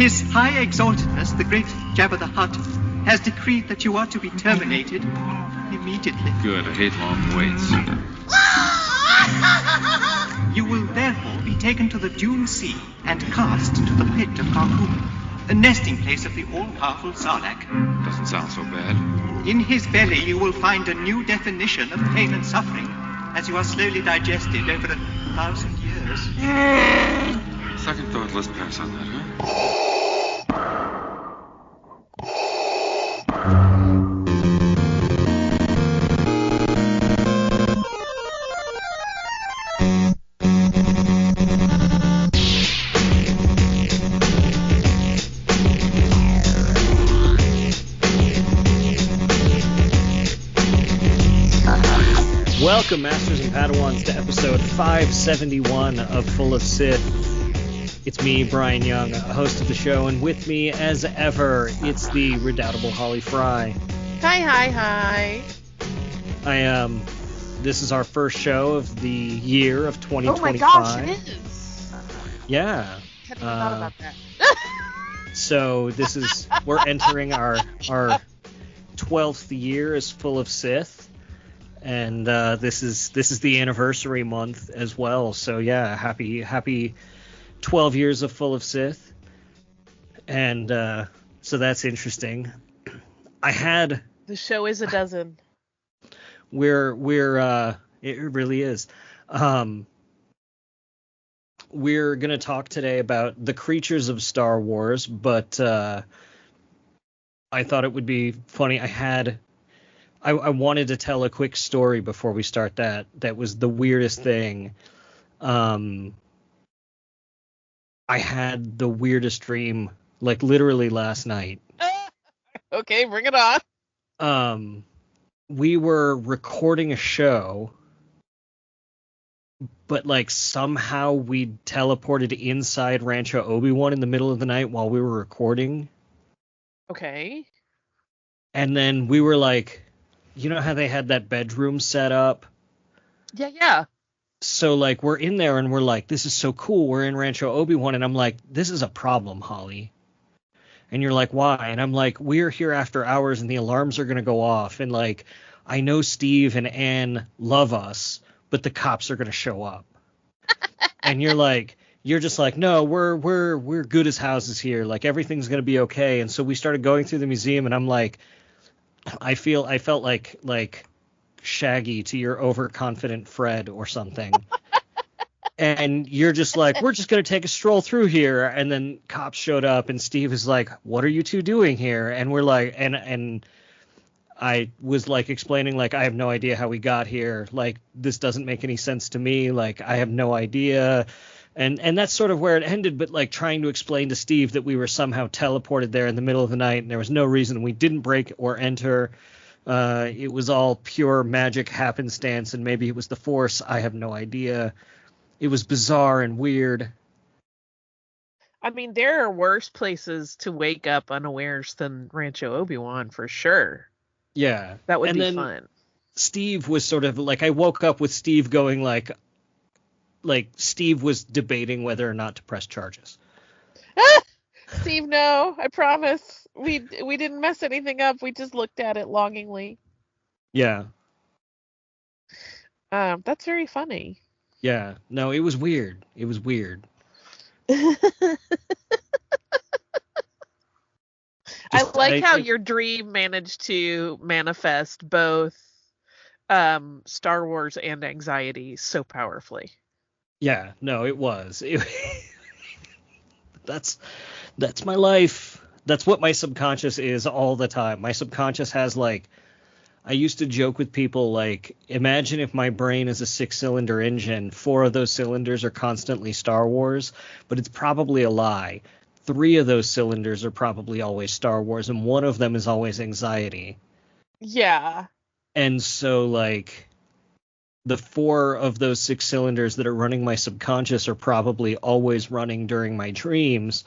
His High Exaltedness, the great Jabba the Hutt, has decreed that you are to be terminated immediately. Good, I hate long waits. You will therefore be taken to the Dune Sea and cast into the pit of Carcoon, the nesting place of the all-powerful Sarlacc. Doesn't sound so bad. In his belly you will find a new definition of pain and suffering, as you are slowly digested over 1,000 years. Second thought, let's pass on that, huh? Welcome, Masters and Padawans, to episode 571 of Full of Sith. It's me, Bryan Young, a host of the show, and with me, as ever, it's the redoubtable Holly Frey. Hi. This is our first show of the year of 2025. Oh my gosh, it is. Yeah. Hadn't even thought about that. So we're entering our 12th year as Full of Sith. And this is the anniversary month as well. So yeah, happy 12 years of Full of Sith. And so that's interesting. The show is a dozen. It really is. We're going to talk today about the creatures of Star Wars, but I thought it would be funny. I wanted to tell a quick story before we start that. That was the weirdest thing. I had the weirdest dream, like literally last night. Okay, bring it on. We were recording a show, but like somehow we teleported inside Rancho Obi-Wan in the middle of the night while we were recording. Okay. And then we were like, you know how they had that bedroom set up? Yeah. So, like, we're in there and we're like, this is so cool. We're in Rancho Obi-Wan. And I'm like, this is a problem, Holly. And you're like, why? And I'm like, we're here after hours and the alarms are going to go off. And, like, I know Steve and Anne love us, but the cops are going to show up. And you're just like, no, we're good as houses here. Like, everything's going to be okay. And so we started going through the museum and I'm like, I felt like Shaggy to your overconfident Fred or something. And you're just like, we're just going to take a stroll through here. And then cops showed up and Steve is like, what are you two doing here? And we're like, and I was like explaining, like, I have no idea how we got here. Like, this doesn't make any sense to me. Like, I have no idea. And that's sort of where it ended, but like trying to explain to Steve that we were somehow teleported there in the middle of the night and there was no reason we didn't break or enter. It was all pure magic happenstance and maybe it was the Force. I have no idea. It was bizarre and weird. I mean, there are worse places to wake up unawares than Rancho Obi-Wan for sure. Yeah. That would be fun. Steve was sort of like, I woke up with Steve going like Steve was debating whether or not to press charges. Steve, no, I promise. We didn't mess anything up. We just looked at it longingly. Yeah. That's very funny. Yeah. No, it was weird. I like how your dream managed to manifest both Star Wars and anxiety so powerfully. Yeah, no, it was. That's my life. That's what my subconscious is all the time. My subconscious has, like, I used to joke with people, like, imagine if my brain is a 6-cylinder engine. 4 of those cylinders are constantly Star Wars, but it's probably a lie. 3 of those cylinders are probably always Star Wars, and 1 of them is always anxiety. Yeah. And so, like, the 4 of those 6 cylinders that are running my subconscious are probably always running during my dreams.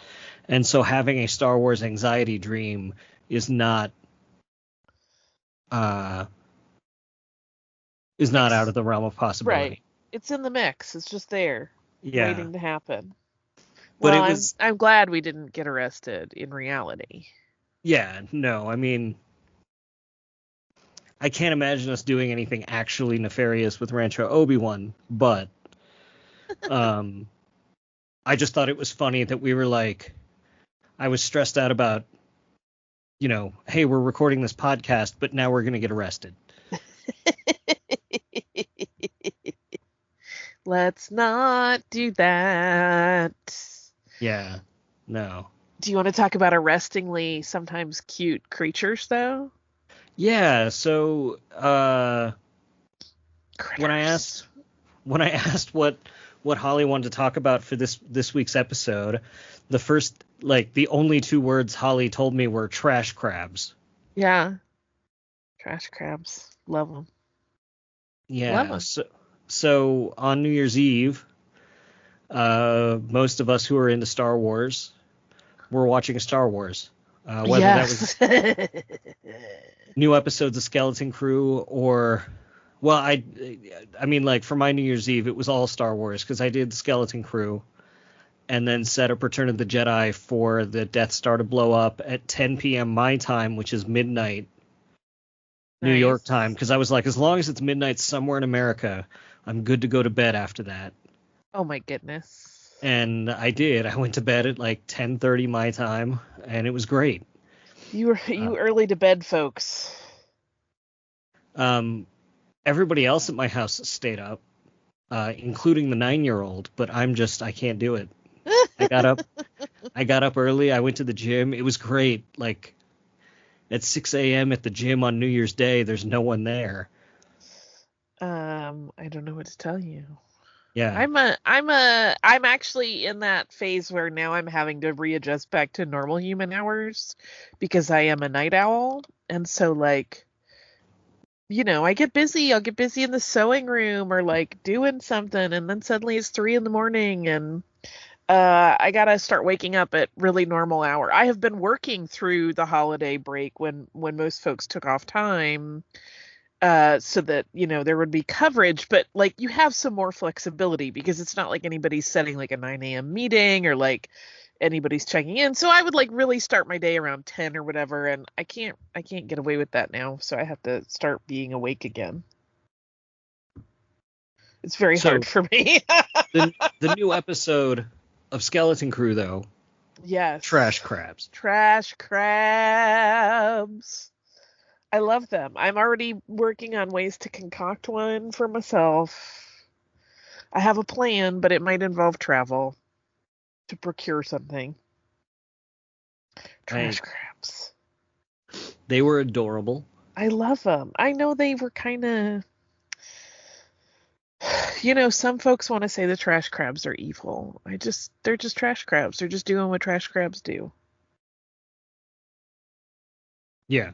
And so having a Star Wars anxiety dream is not out of the realm of possibility. Right. It's in the mix. It's just there, yeah, waiting to happen. But Well, I'm glad we didn't get arrested in reality. Yeah, no, I mean, I can't imagine us doing anything actually nefarious with Rancho Obi-Wan, but I just thought it was funny that we were like, I was stressed out about, hey, we're recording this podcast, but now we're going to get arrested. Let's not do that. Yeah, no. Do you want to talk about arrestingly sometimes cute creatures, though? Yeah, so when I asked what Holly wanted to talk about for this week's episode, the only two words Holly told me were trash crabs. Yeah. Trash crabs. Love them. Yeah. Love them. So on New Year's Eve, most of us who are into Star Wars were watching Star Wars. Whether that was new episodes of Skeleton Crew or, well, I mean, like, for my New Year's Eve, it was all Star Wars because I did Skeleton Crew and then set up Return of the Jedi for the Death Star to blow up at 10 p.m. my time, which is midnight New York time, because I was like, as long as it's midnight somewhere in America, I'm good to go to bed after that. Oh my goodness. And I did. I went to bed at like 10:30 my time, and it was great. You early to bed folks. Everybody else at my house stayed up, including the 9-year-old, but I can't do it. I got up early. I went to the gym. It was great. Like at 6 a.m. at the gym on New Year's Day, there's no one there. I don't know what to tell you. Yeah. I'm actually in that phase where now I'm having to readjust back to normal human hours because I am a night owl. And so like, I get busy. I'll get busy in the sewing room or like doing something. And then suddenly it's 3 a.m. and I got to start waking up at really normal hour. I have been working through the holiday break when most folks took off time. So that, there would be coverage, but like you have some more flexibility because it's not like anybody's setting like a 9 a.m. meeting or like anybody's checking in. So I would like really start my day around 10 or whatever. And I can't get away with that now. So I have to start being awake again. It's very hard for me. the new episode of Skeleton Crew, though. Yes. Trash crabs. Trash crabs. I love them. I'm already working on ways to concoct one for myself. I have a plan, but it might involve travel to procure something. Trash crabs. They were adorable. I love them. I know they were kind of... some folks want to say the trash crabs are evil. They're just trash crabs. They're just doing what trash crabs do. Yeah.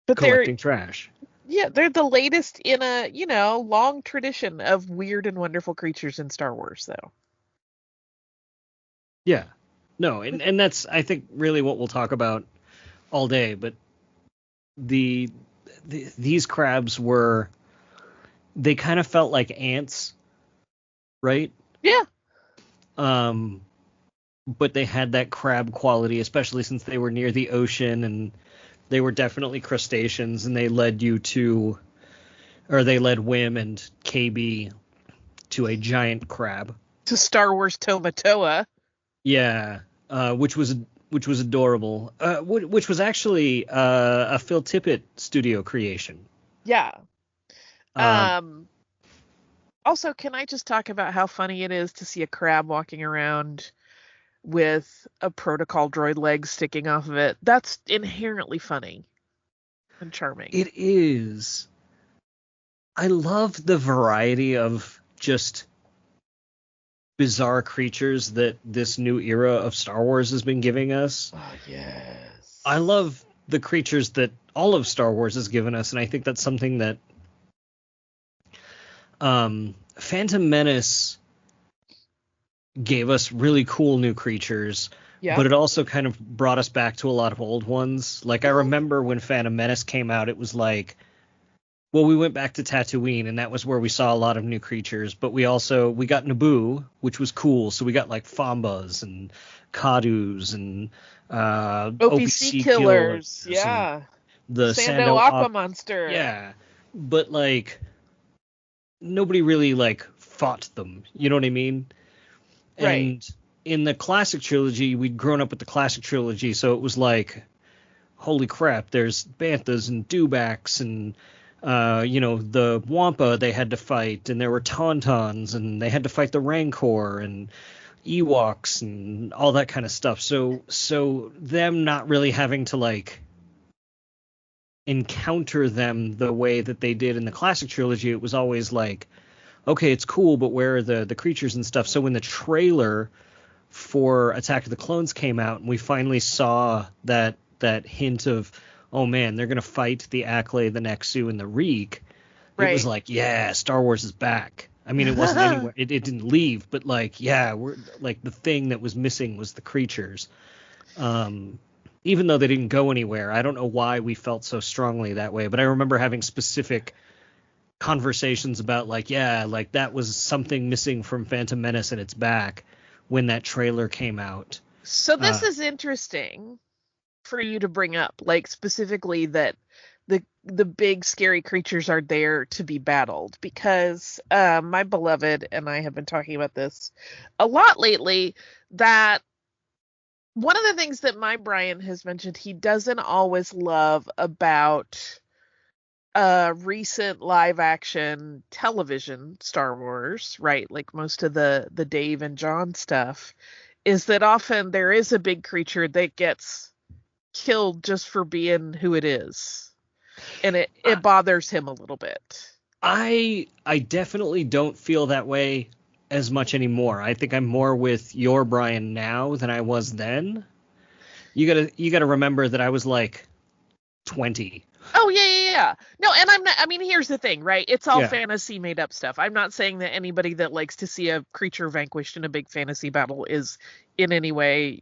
But collecting trash. Yeah, they're the latest in a, long tradition of weird and wonderful creatures in Star Wars, though. Yeah. No, and that's, I think, really what we'll talk about all day. But these crabs they kind of felt like ants, right? Yeah. But they had that crab quality, especially since they were near the ocean, and they were definitely crustaceans, and they led Wim and KB to a giant crab. To Star Wars Tomatoa. Yeah, which was adorable. Which was actually a Phil Tippett studio creation. Yeah. Also, can I just talk about how funny it is to see a crab walking around with a protocol droid leg sticking off of it? That's inherently funny and charming. It is. I love the variety of just bizarre creatures that this new era of Star Wars has been giving us. Oh, yes. I love the creatures that all of Star Wars has given us, and I think that's something that Phantom Menace gave us really cool new creatures, but it also kind of brought us back to a lot of old ones. Like, I remember when Phantom Menace came out, it was like, Well, we went back to Tatooine, and that was where we saw a lot of new creatures. But we got Naboo, which was cool. So we got like Fombas and Kadus and OPC killers, and yeah. the Sando Aqua Monster. Yeah, but like nobody really like fought them. You know what I mean? Right. And in the classic trilogy, we'd grown up with the classic trilogy, so it was like, holy crap, there's banthas and dewbacks and the wampa they had to fight, and there were tauntauns, and they had to fight the Rancor and Ewoks and all that kind of stuff. So them not really having to like encounter them the way that they did in the classic trilogy, it was always like, okay, it's cool, but where are the creatures and stuff? So when the trailer for Attack of the Clones came out, and we finally saw that hint of, oh man, they're gonna fight the Acklay, the Nexu, and the Reek. Right. It was like, yeah, Star Wars is back. I mean, it wasn't anywhere. It didn't leave, but like, yeah, we're like, the thing that was missing was the creatures. Even though they didn't go anywhere, I don't know why we felt so strongly that way, but I remember having specific conversations about like, yeah, like that was something missing from Phantom Menace and it's back when that trailer came out. So this is interesting for you to bring up, like specifically that the big scary creatures are there to be battled, because my beloved and I have been talking about this a lot lately, that one of the things that my Bryan has mentioned he doesn't always love about recent live action television Star Wars, right? Like most of the Dave and John stuff, is that often there is a big creature that gets killed just for being who it is. And it bothers him a little bit. I definitely don't feel that way as much anymore. I think I'm more with your Bryan now than I was then. You gotta remember that I was like 20. Oh yeah. No, and I'm not. I mean, here's the thing, right? It's all fantasy made up stuff. I'm not saying that anybody that likes to see a creature vanquished in a big fantasy battle is in any way,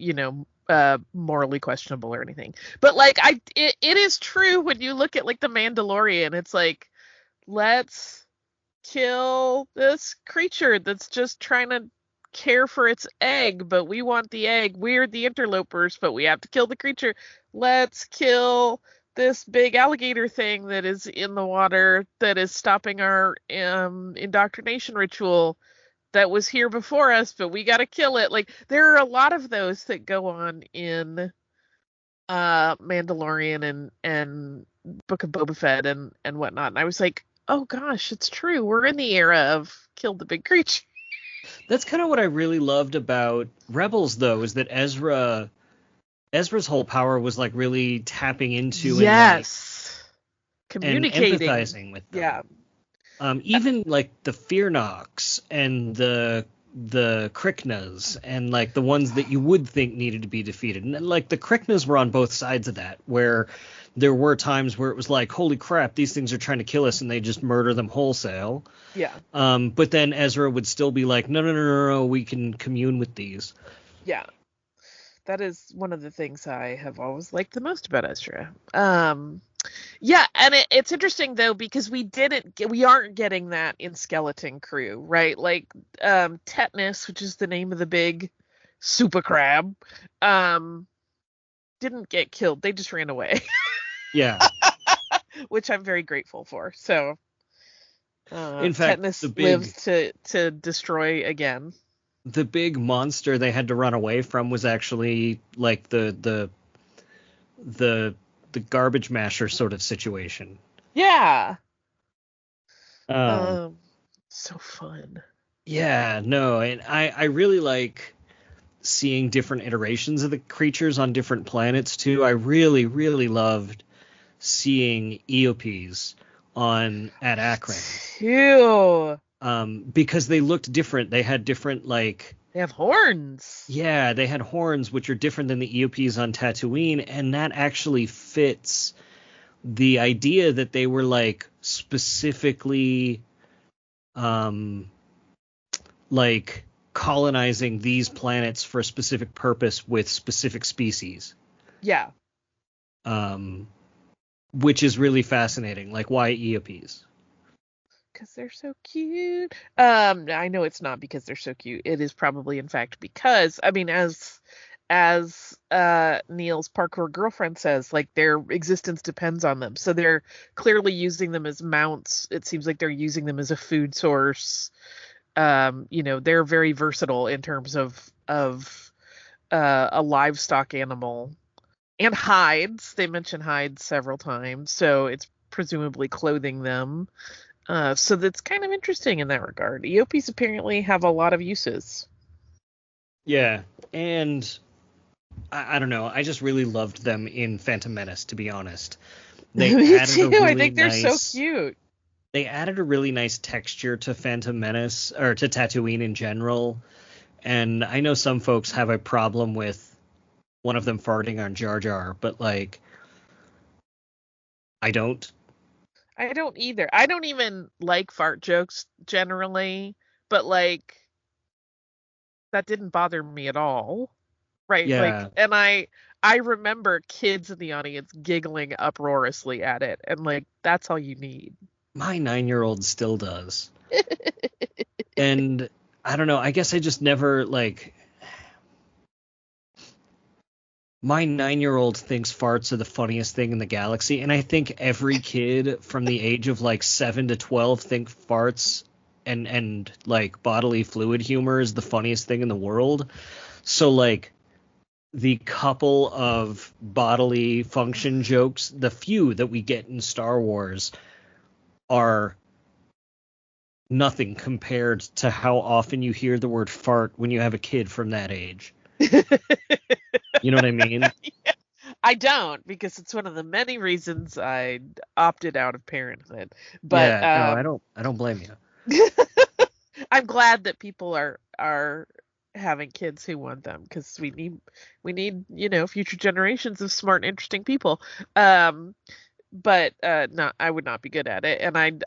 morally questionable or anything. But like, it is true when you look at like the Mandalorian. It's like, let's kill this creature that's just trying to care for its egg, but we want the egg. We're the interlopers, but we have to kill the creature. Let's kill this big alligator thing that is in the water that is stopping our indoctrination ritual that was here before us, but we got to kill it. Like, there are a lot of those that go on in Mandalorian and Book of Boba Fett and whatnot. And I was like, oh gosh, it's true. We're in the era of kill the big creature. That's kind of what I really loved about Rebels, though, is that Ezra's whole power was like really tapping into communicating and empathizing with them. Yeah. Even like the Fear Knocks and the Kryknas and like the ones that you would think needed to be defeated. And like the Kryknas were on both sides of that, where there were times where it was like, holy crap, these things are trying to kill us, and they just murder them wholesale. Yeah. But then Ezra would still be like, no, we can commune with these. Yeah. That is one of the things I have always liked the most about Ezra. Yeah, and it's interesting though, because we aren't getting that in Skeleton Crew, right? Like Tetanus, which is the name of the big super crab, didn't get killed. They just ran away. Yeah. Which I'm very grateful for. So in fact, Tetanus lives to destroy again. The big monster they had to run away from was actually like the garbage masher sort of situation. Yeah. So fun. Yeah, no, and I really like seeing different iterations of the creatures on different planets too. I really, really loved seeing EOPs at Akron. Ew. Because they looked different. They had different, like... They have horns. Yeah, they had horns, which are different than the EOPs on Tatooine, and that actually fits the idea that they were, like, specifically, like, colonizing these planets for a specific purpose with specific species. Yeah. which is really fascinating. Like, why Eops? Because they're so cute. I know it's not because they're so cute. It is probably, in fact, because, I mean, as Neil's parkour girlfriend says, like, their existence depends on them. So they're clearly using them as mounts. It seems like they're using them as a food source. They're very versatile in terms of a livestock animal. And hides. They mention hides several times, so it's presumably clothing them. So that's kind of interesting in that regard. Eops apparently have a lot of uses. Yeah, and I don't know. I just really loved them in Phantom Menace, to be honest. Me too. I think they're so cute. They added a really nice texture to Phantom Menace, or to Tatooine in general. And I know some folks have a problem with one of them farting on Jar Jar, but, like, I don't. I don't either. I don't even like fart jokes generally, but, like, that didn't bother me at all. Right? Yeah. Like, and I remember kids in the audience giggling uproariously at it, and, like, that's all you need. My 9-year-old still does. And I don't know, I guess I just never, like, my 9-year-old thinks farts are the funniest thing in the galaxy, and I think every kid from the age of, like, 7 to 12 think farts and like bodily fluid humor is the funniest thing in the world. So, like, the couple of bodily function jokes, the few that we get in Star Wars, are nothing compared to how often you hear the word fart when you have a kid from that age. You know what I mean? Yeah, I don't, because it's one of the many reasons I opted out of parenthood. But yeah, no, I don't blame you. I'm glad that people are having kids who want them, because we need future generations of smart, interesting people. But no, I would not be good at it, and I'm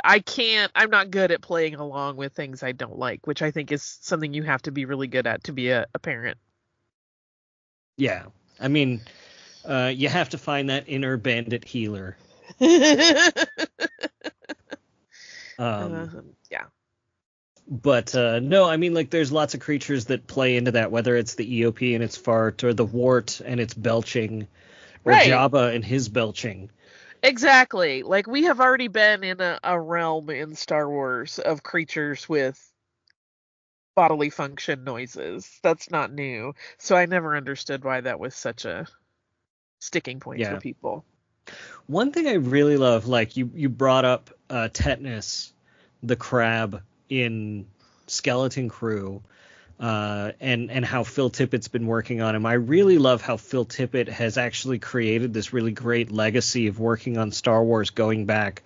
not good at playing along with things I don't like, which I think is something you have to be really good at to be a parent. Yeah, I mean, you have to find that inner bandit healer. Yeah. But no, I mean, like, there's lots of creatures that play into that, whether it's the EOP and its fart, or the wart and its belching, or Right. Jabba and his belching. Exactly. Like, we have already been in a realm in Star Wars of creatures with bodily function noises. That's not new. So I never understood why that was such a sticking point for people. One thing I really love, like, you brought up Tetanus, the crab in Skeleton Crew, and how Phil Tippett's been working on him. I really love how Phil Tippett has actually created this really great legacy of working on Star Wars going back.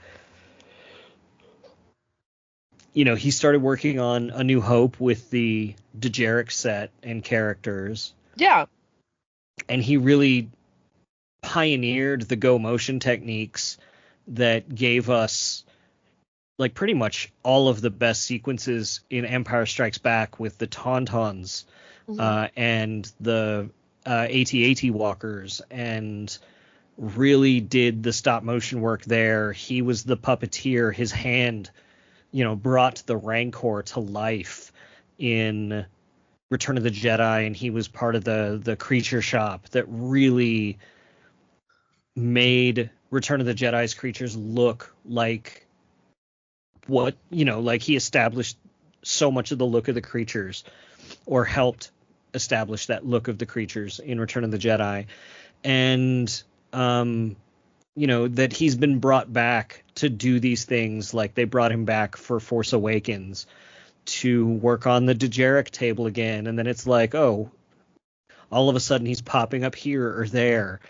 You know, he started working on A New Hope with the Dejarik set and characters. Yeah. And he really pioneered the go motion techniques that gave us, like, pretty much all of the best sequences in Empire Strikes Back, with the Tauntauns, and the AT-AT walkers, and really did the stop motion work there. He was the puppeteer. His hand, brought the Rancor to life in Return of the Jedi, and he was part of the creature shop that really made Return of the Jedi's creatures look like what, like, he established so much of the look of the creatures, or helped establish that look of the creatures in Return of the Jedi. And that he's been brought back to do these things. Like, they brought him back for Force Awakens to work on the Dejarik table again, and then it's like, oh, all of a sudden he's popping up here or there,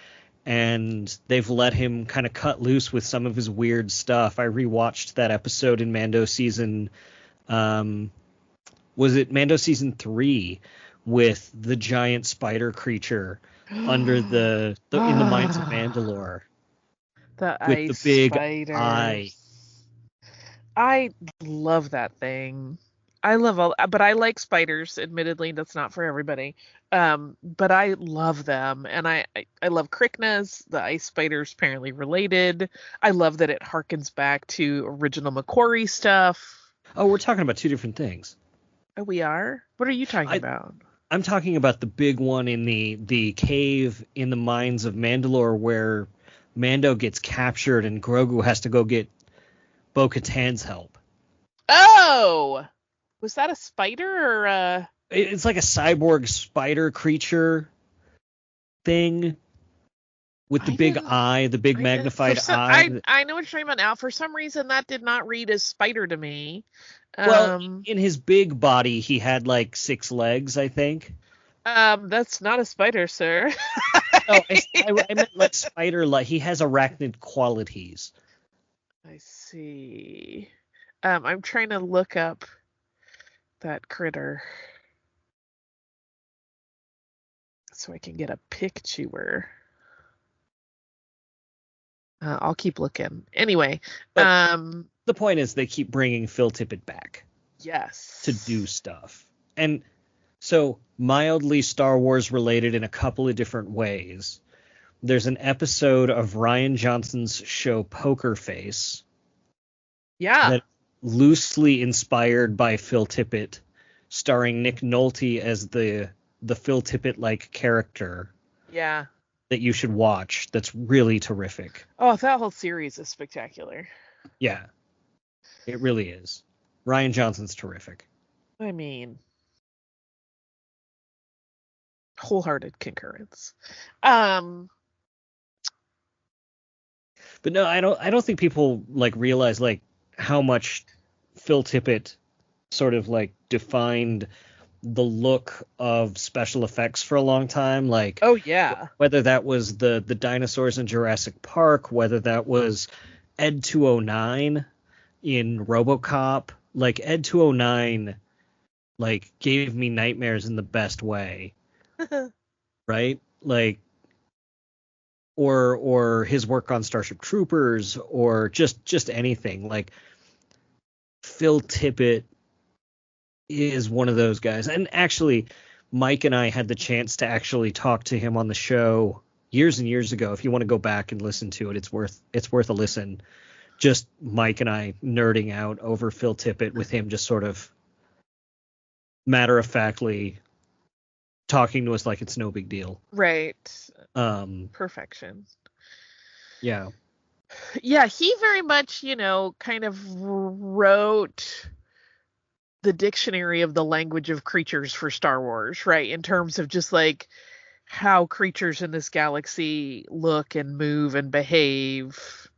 and they've let him kind of cut loose with some of his weird stuff. I rewatched that episode in Mando season, was it Mando season 3, with the giant spider creature under in the Mines of Mandalore. The with ice the big spiders. eye. I love that thing. I love all, but I like spiders. Admittedly, that's not for everybody. But I love them, and I love Kryknas. The ice spiders apparently related. I love that it harkens back to original Macquarie stuff. Oh, we're talking about two different things. Oh, we are. What are you talking about? I'm talking about the big one in the cave in the mines of Mandalore, where Mando gets captured and Grogu has to go get Bo-Katan's help. Oh, was that a spider or It's like a cyborg spider creature thing with the big eye, the big magnified eye. I know what you're talking about now. For some reason, that did not read as spider to me. Well, in his big body, he had like 6 legs, I think. That's not a spider, sir. No, I meant like spider, like he has arachnid qualities. I see. I'm trying to look up that critter so I can get a picture. I'll keep looking. Anyway, but the point is they keep bringing Phil Tippett back. Yes. To do stuff. And so mildly Star Wars related in a couple of different ways. There's an episode of Rian Johnson's show Poker Face. Yeah. That loosely inspired by Phil Tippett, starring Nick Nolte as the Phil Tippett-like character. Yeah. That you should watch. That's really terrific. Oh, that whole series is spectacular. Yeah. It really is. Rian Johnson's terrific. I mean, wholehearted concurrence. But no, I don't think people like realize like how much Phil Tippett sort of like defined the look of special effects for a long time. Like, oh yeah, whether that was the dinosaurs in Jurassic Park, whether that was Ed 209 in RoboCop, like Ed 209 like gave me nightmares in the best way. Right? Like, or his work on Starship Troopers, or just anything. Like, Phil Tippett is one of those guys. And actually, Mike and I had the chance to actually talk to him on the show years and years ago. If you want to go back and listen to it, it's worth a listen. Just Mike and I nerding out over Phil Tippett, with him just sort of matter-of-factly talking to us like it's no big deal. Right. Perfection. Yeah. Yeah, he very much, kind of wrote the dictionary of the language of creatures for Star Wars, right? In terms of just like how creatures in this galaxy look and move and behave.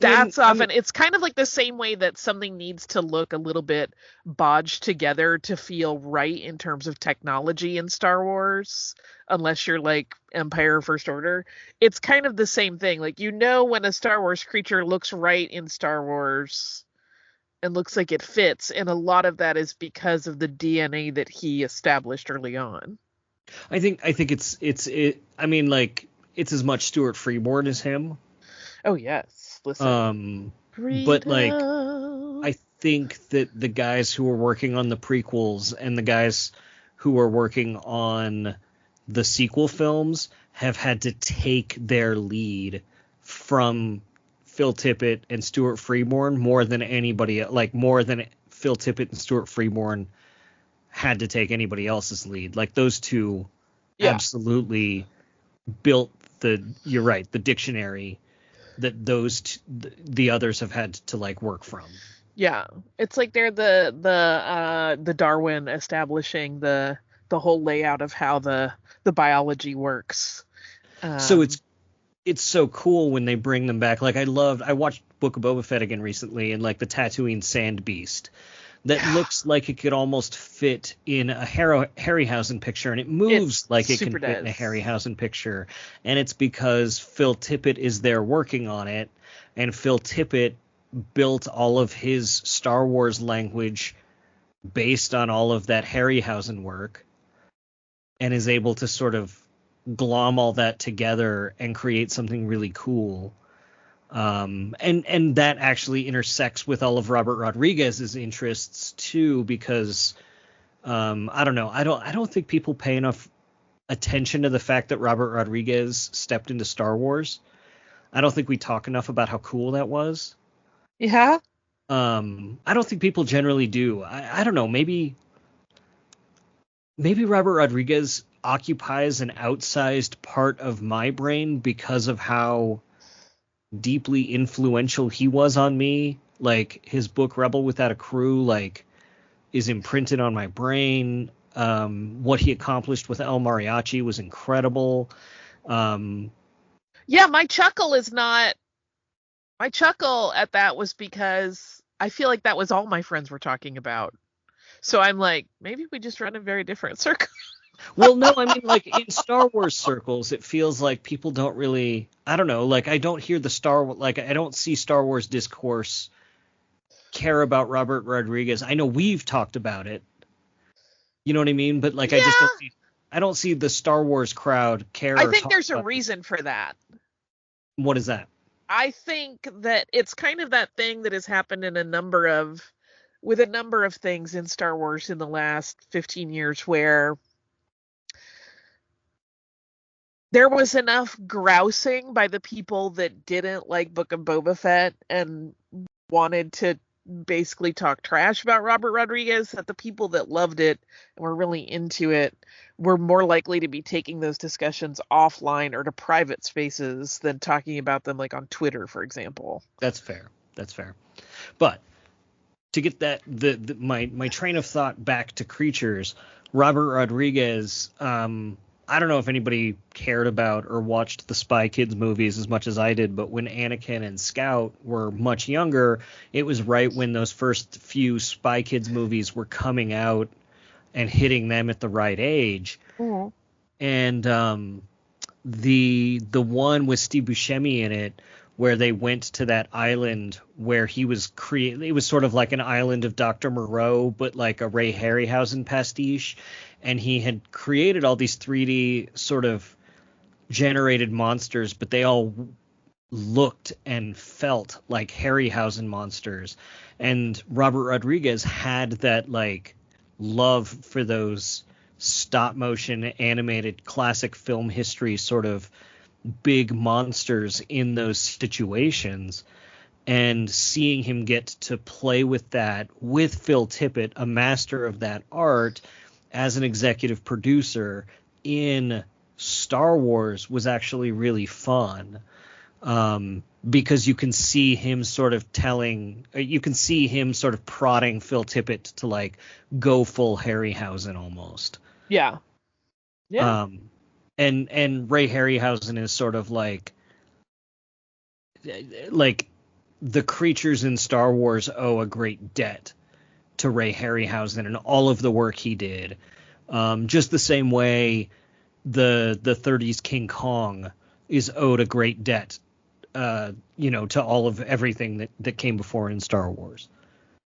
That's often, it's kind of like the same way that something needs to look a little bit bodged together to feel right in terms of technology in Star Wars, unless you're like Empire First Order. It's kind of the same thing. Like, when a Star Wars creature looks right in Star Wars and looks like it fits, and a lot of that is because of the DNA that he established early on. I think it's as much Stuart Freeborn as him. Oh yes. Listen. But like, I think that the guys who are working on the prequels and the guys who are working on the sequel films have had to take their lead from Phil Tippett and Stuart Freeborn more than anybody, like more than Phil Tippett and Stuart Freeborn had to take anybody else's lead. Like, those two absolutely built the dictionary that the others have had to like work from. Yeah, it's like they're the Darwin establishing the whole layout of how the biology works. So it's so cool when they bring them back. Like, I watched Book of Boba Fett again recently, and like the Tatooine Sand Beast that looks like it could almost fit in a Harryhausen picture, and it moves like it can fit in a Harryhausen picture. And it's because Phil Tippett is there working on it, and Phil Tippett built all of his Star Wars language based on all of that Harryhausen work, and is able to sort of glom all that together and create something really cool. And that actually intersects with all of Robert Rodriguez's interests too, because I don't know, I don't think people pay enough attention to the fact that Robert Rodriguez stepped into Star Wars. I don't think we talk enough about how cool that was. Yeah. I don't think people generally do. I don't know, maybe Robert Rodriguez occupies an outsized part of my brain because of how deeply influential he was on me. Like, his book Rebel Without a Crew, like, is imprinted on my brain. What he accomplished with El Mariachi was incredible. Yeah, my chuckle at that was because I feel like that was all my friends were talking about. So I'm like, maybe we just run in very different circles. Well, no, I mean, like, in Star Wars circles, it feels like people don't really, I don't know, like, I don't hear I don't see Star Wars discourse care about Robert Rodriguez. I know we've talked about it. You know what I mean? But, like, Yeah. I don't see the Star Wars crowd care. I think there's a reason for that. What is that? I think that it's kind of that thing that has happened with a number of things in Star Wars in the last 15 years, where there was enough grousing by the people that didn't like Book of Boba Fett and wanted to basically talk trash about Robert Rodriguez, that the people that loved it and were really into it were more likely to be taking those discussions offline or to private spaces than talking about them, like, on Twitter, for example. That's fair. But to get that my train of thought back to creatures, Robert Rodriguez, I don't know if anybody cared about or watched the Spy Kids movies as much as I did, but when Anakin and Scout were much younger, it was right when those first few Spy Kids movies were coming out and hitting them at the right age. Mm-hmm. And the one with Steve Buscemi in it, where they went to that island where he was it was sort of like an island of Dr. Moreau, but like a Ray Harryhausen pastiche. And he had created all these 3D sort of generated monsters, but they all looked and felt like Harryhausen monsters. And Robert Rodriguez had that, like, love for those stop motion animated classic film history sort of big monsters in those situations. And seeing him get to play with that with Phil Tippett, a master of that art, as an executive producer in Star Wars, was actually really fun. Because you can see him sort of prodding Phil Tippett to, like, go full Harryhausen almost. Yeah. And Ray Harryhausen is sort of like the creatures in Star Wars owe a great debt to Ray Harryhausen and all of the work he did. Just the same way the 30s King Kong is owed a great debt, to all of everything that came before in Star Wars.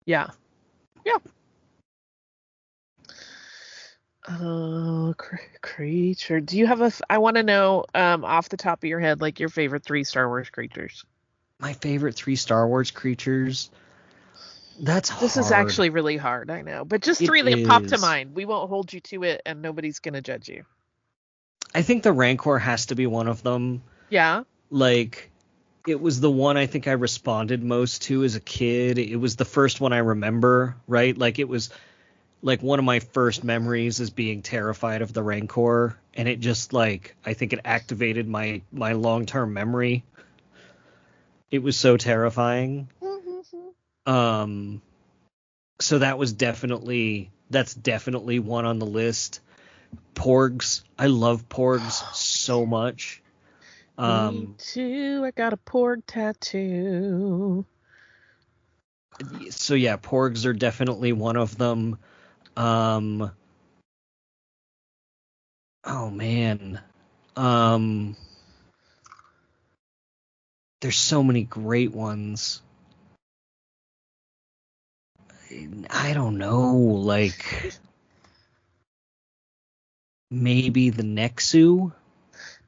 Yeah. Creature. Do you have I want to know, off the top of your head, like, your favorite 3 Star Wars creatures. My favorite 3 Star Wars creatures? That's hard. This is actually really hard, I know. But just 3 that pop to mind. We won't hold you to it, and nobody's going to judge you. I think the Rancor has to be one of them. Yeah. Like, it was the one I think I responded most to as a kid. It was the first one I remember, right? Like, it was, like, one of my first memories is being terrified of the Rancor. And it just, like, I think it activated my long-term memory. It was so terrifying. So that's definitely one on the list. Porgs. I love Porgs so much. Me too. I got a Porg tattoo. So yeah, Porgs are definitely one of them. Oh man. There's so many great ones. I don't know, like, maybe the Nexu?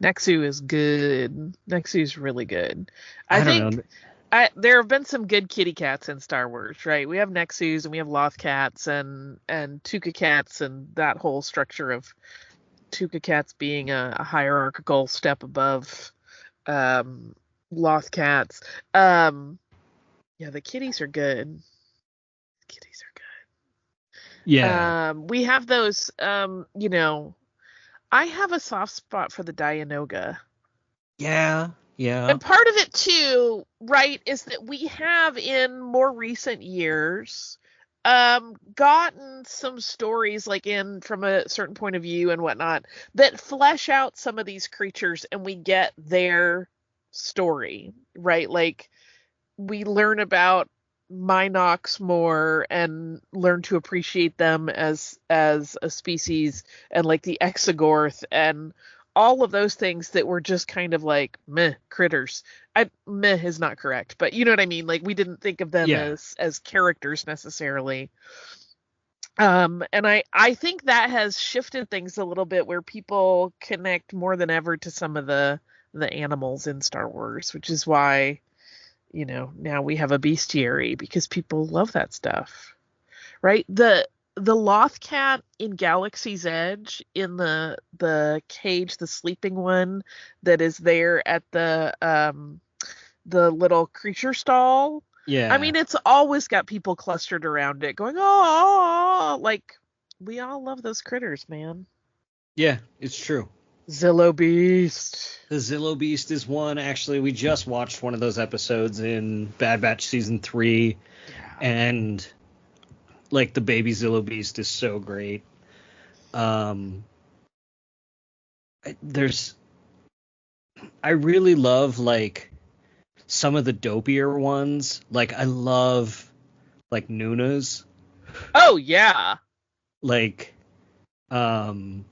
Nexu is good. Nexu's really good. I I don't think know. there have been some good kitty cats in Star Wars, right? We have Nexus and we have Loth cats and Tuca cats and that whole structure of Tuca cats being a hierarchical step above um, Loth cats. Yeah, the kitties are good. Kitties are Yeah. good. We have those. I have a soft spot for the Dianoga. Yeah. Yeah. And part of it too, right, is that we have in more recent years gotten some stories like in from a certain point of view and whatnot that flesh out some of these creatures and we get their story, right? Like we learn about Minox more and learn to appreciate them as a species, and like the Exogorth and all of those things that were just kind of like meh critters. Meh is not correct, but you know what I mean. Like we didn't think of them Yeah. as characters necessarily. And I think that has shifted things a little bit where people connect more than ever to some of the animals in Star Wars, which is why now we have a bestiary because people love that stuff, right? The Loth cat in Galaxy's Edge, in the cage, the sleeping one that is there at the little creature stall. I Yeah. mean, it's always got people clustered around it going, oh, like we all love those critters, man. Yeah. It's true. Zillo Beast. The Zillo Beast is one. Actually, we just watched one of those episodes in Bad Batch season 3, Yeah. and like the baby Zillo Beast is so great. There's I really love like some of the dopier ones. Like I love like Nunas. Oh yeah. Like um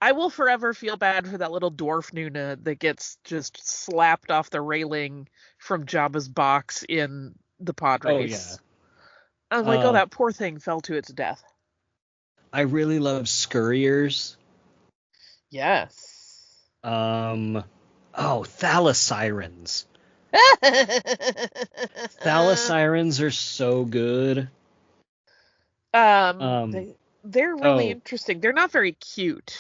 I will forever feel bad for that little dwarf Nuna that gets just slapped off the railing from Jabba's box in the pod oh yeah. race. I was like, oh, Um that poor thing fell to its death. I really love Scurriers. Yes. Thalasirens. Thalasirens are so good. Um they're really oh interesting. They're not very cute,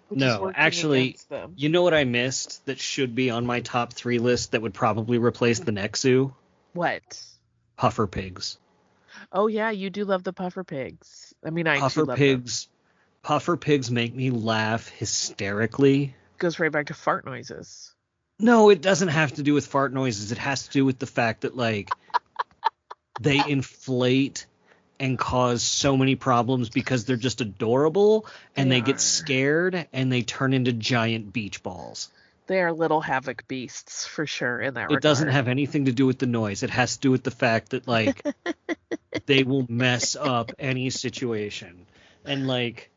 which is no, working actually, against them. you know what I missed that should be on my top 3 list that would probably replace the Nexu? What? Puffer pigs. Oh yeah, you do love the puffer pigs. I mean, I too Puffer love them. pigs. Puffer pigs make me laugh hysterically. Goes right back to fart noises. No, it doesn't have to do with fart noises. It has to do with the fact that like they inflate and cause so many problems because they're just adorable and they get scared and they turn into giant beach balls. They are little havoc beasts for sure in that regard. It doesn't have anything to do with the noise. It has to do with the fact that like they will mess up any situation. And like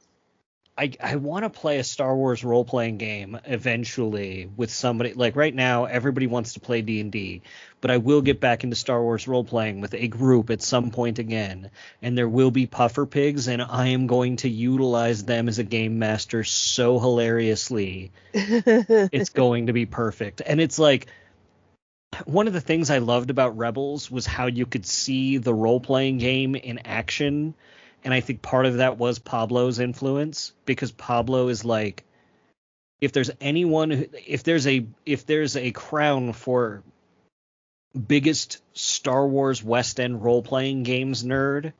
I want to play a Star Wars role-playing game eventually with somebody. Like right now, everybody wants to play D&D, but I will get back into Star Wars role-playing with a group at some point again, and there will be puffer pigs, and I am going to utilize them as a game master so hilariously. It's going to be perfect. And it's like, one of the things I loved about Rebels was how you could see the role-playing game in action. And I think part of that was Pablo's influence, because Pablo is like, if there's a crown for biggest Star Wars West End role-playing games nerd,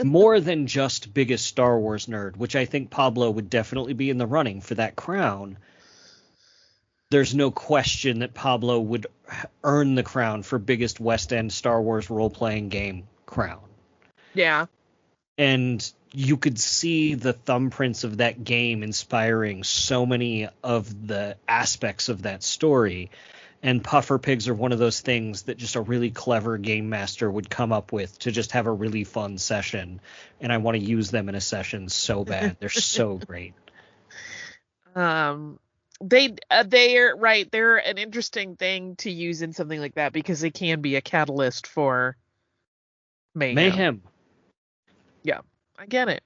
more than just biggest Star Wars nerd, which I think Pablo would definitely be in the running for that crown, there's no question that Pablo would earn the crown for biggest West End Star Wars role-playing game crown. Yeah. And you could see the thumbprints of that game inspiring so many of the aspects of that story. And puffer pigs are one of those things that just a really clever game master would come up with to just have a really fun session. And I want to use them in a session so bad. They're so great. They're right. They're an interesting thing to use in something like that because they can be a catalyst for mayhem. Yeah, I get it.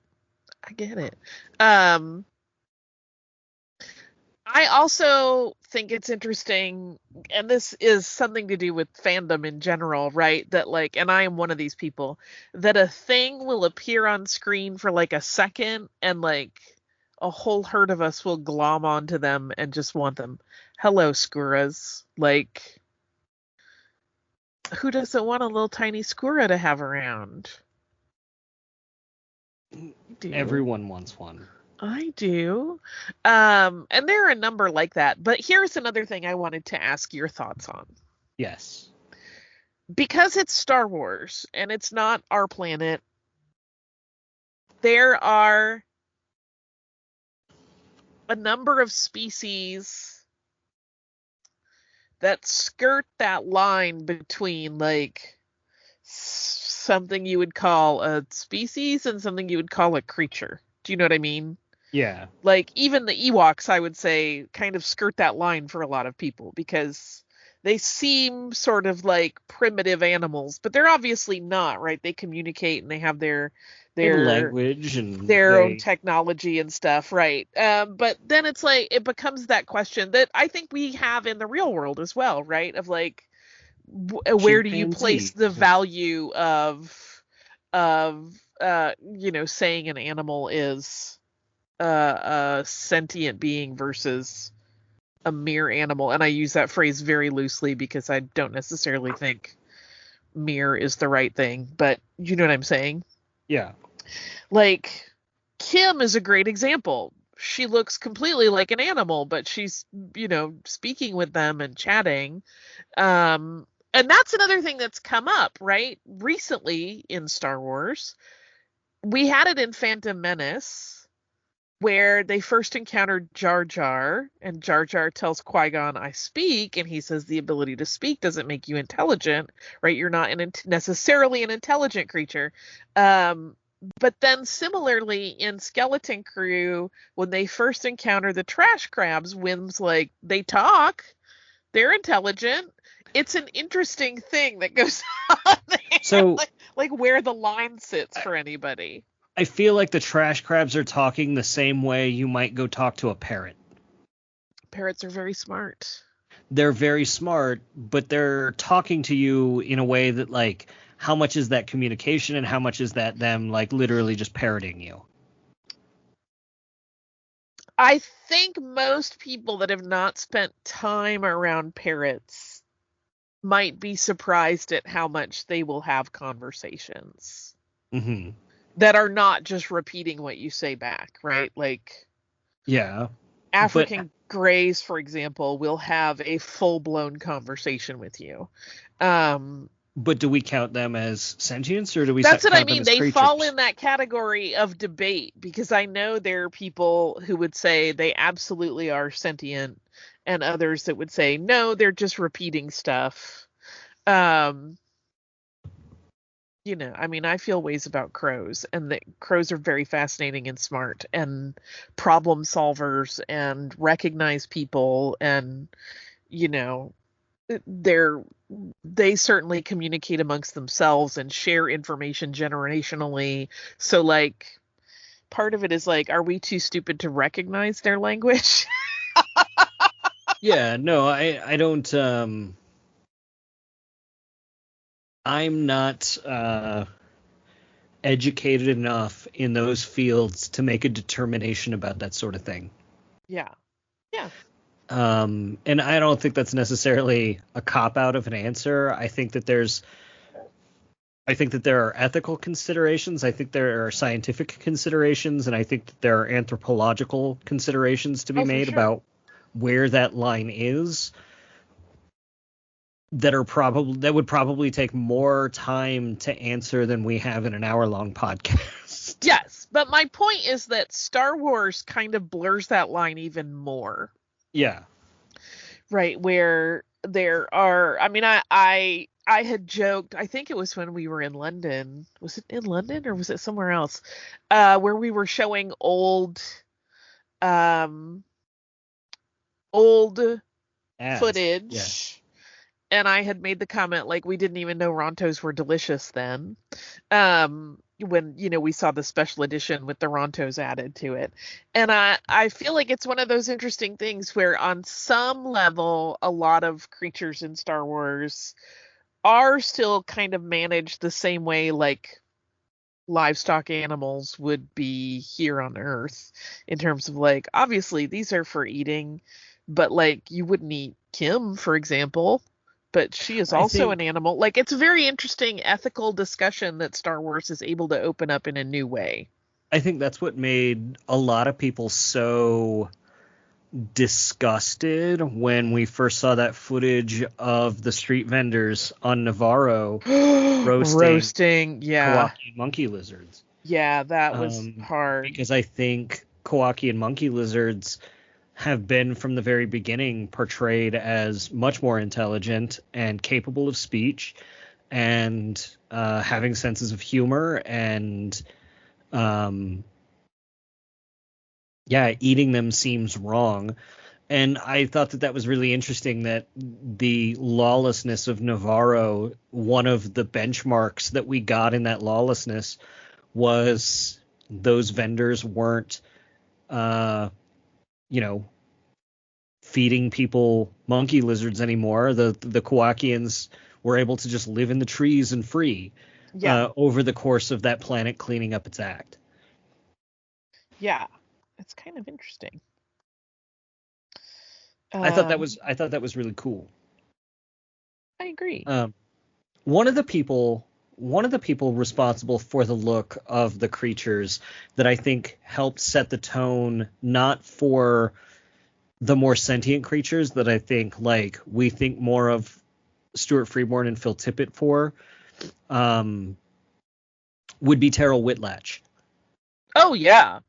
I also think it's interesting, and this is something to do with fandom in general, right? That like, and I am one of these people, that a thing will appear on screen for like a second, and like a whole herd of us will glom onto them and just want them. Hello, Skuras. Like, who doesn't want a little tiny Skura to have around? Everyone wants one. I do. And there are a number like that. But here's another thing I wanted to ask your thoughts on. Yes. Because it's Star Wars and it's not our planet, there are a number of species that skirt that line between like something you would call a species and something you would call a creature. Do you know what I mean? Yeah. Like even the Ewoks, I would say, kind of skirt that line for a lot of people because they seem sort of like primitive animals, but they're obviously not, right? They communicate and they have their language and their own technology and stuff, right? But then it's like it becomes that question that I think we have in the real world as well, right? Of like, where do you place the value of saying an animal is a sentient being versus a mere animal? And I use that phrase very loosely because I don't necessarily think mere is the right thing, but you know what I'm saying? Yeah. Like Kim is a great example. She looks completely like an animal, but she's, speaking with them and chatting. And that's another thing that's come up, right? Recently in Star Wars. We had it in Phantom Menace, where they first encountered Jar Jar, and Jar Jar tells Qui-Gon, I speak, and he says the ability to speak doesn't make you intelligent, right? You're not necessarily an intelligent creature. But then similarly in Skeleton Crew, when they first encounter the trash crabs, Wim's like, they talk, they're intelligent. It's an interesting thing that goes on there. So like where the line sits for anybody. I feel like the trash crabs are talking the same way you might go talk to a parrot. Parrots are very smart. They're very smart, but they're talking to you in a way that, like, how much is that communication and how much is that them, like, literally just parroting you? I think most people that have not spent time around parrots might be surprised at how much they will have conversations that are not just repeating what you say back, right? Like, yeah, African greys, for example, will have a full-blown conversation with you. But do we count them as sentience, or do we? That's what I mean. They creatures? fall in that category of debate because I know there are people who would say they absolutely are sentient, and others that would say no, they're just repeating stuff. I mean, I feel ways about crows, and that crows are very fascinating and smart and problem solvers and recognize people, and they certainly communicate amongst themselves and share information generationally. So like part of it is like, are we too stupid to recognize their language? Yeah, no, I don't. I'm not educated enough in those fields to make a determination about that sort of thing. Yeah. And I don't think that's necessarily a cop-out of an answer. I think that there are ethical considerations. I think there are scientific considerations, and I think that there are anthropological considerations to be made about where that line is. That would probably take more time to answer than we have in an hour-long podcast. Yes, but my point is that Star Wars kind of blurs that line even more. Yeah. Right, where there are, I mean, I had joked, I think it was when we were in London. Was it in London or was it somewhere else? Where we were showing old footage. Yeah. And I had made the comment, like, we didn't even know Rontos were delicious then. when we saw the special edition with the Rontos added to it. And I feel like it's one of those interesting things where on some level a lot of creatures in Star Wars are still kind of managed the same way like livestock animals would be here on Earth, in terms of like, obviously these are for eating, but like you wouldn't eat Kim, for example, but she is also an animal. Like, it's a very interesting ethical discussion that Star Wars is able to open up in a new way. I think that's what made a lot of people so disgusted when we first saw that footage of the street vendors on Navarro roasting yeah, Kawaki and monkey lizards. Yeah, that was hard. Because I think Kawaki and monkey lizards have been from the very beginning portrayed as much more intelligent and capable of speech and having senses of humor, and eating them seems wrong. And I thought that was really interesting, that the lawlessness of Navarro, one of the benchmarks that we got in that lawlessness was those vendors weren't feeding people monkey lizards anymore. The Kowakians were able to just live in the trees and free over the course of that planet cleaning up its act. Yeah, it's kind of interesting. I thought that was really cool. I agree. One of the people responsible for the look of the creatures that I think helped set the tone, not for the more sentient creatures that I think like we think more of Stuart Freeborn and Phil Tippett for, would be Teryl Whitlatch. Oh yeah.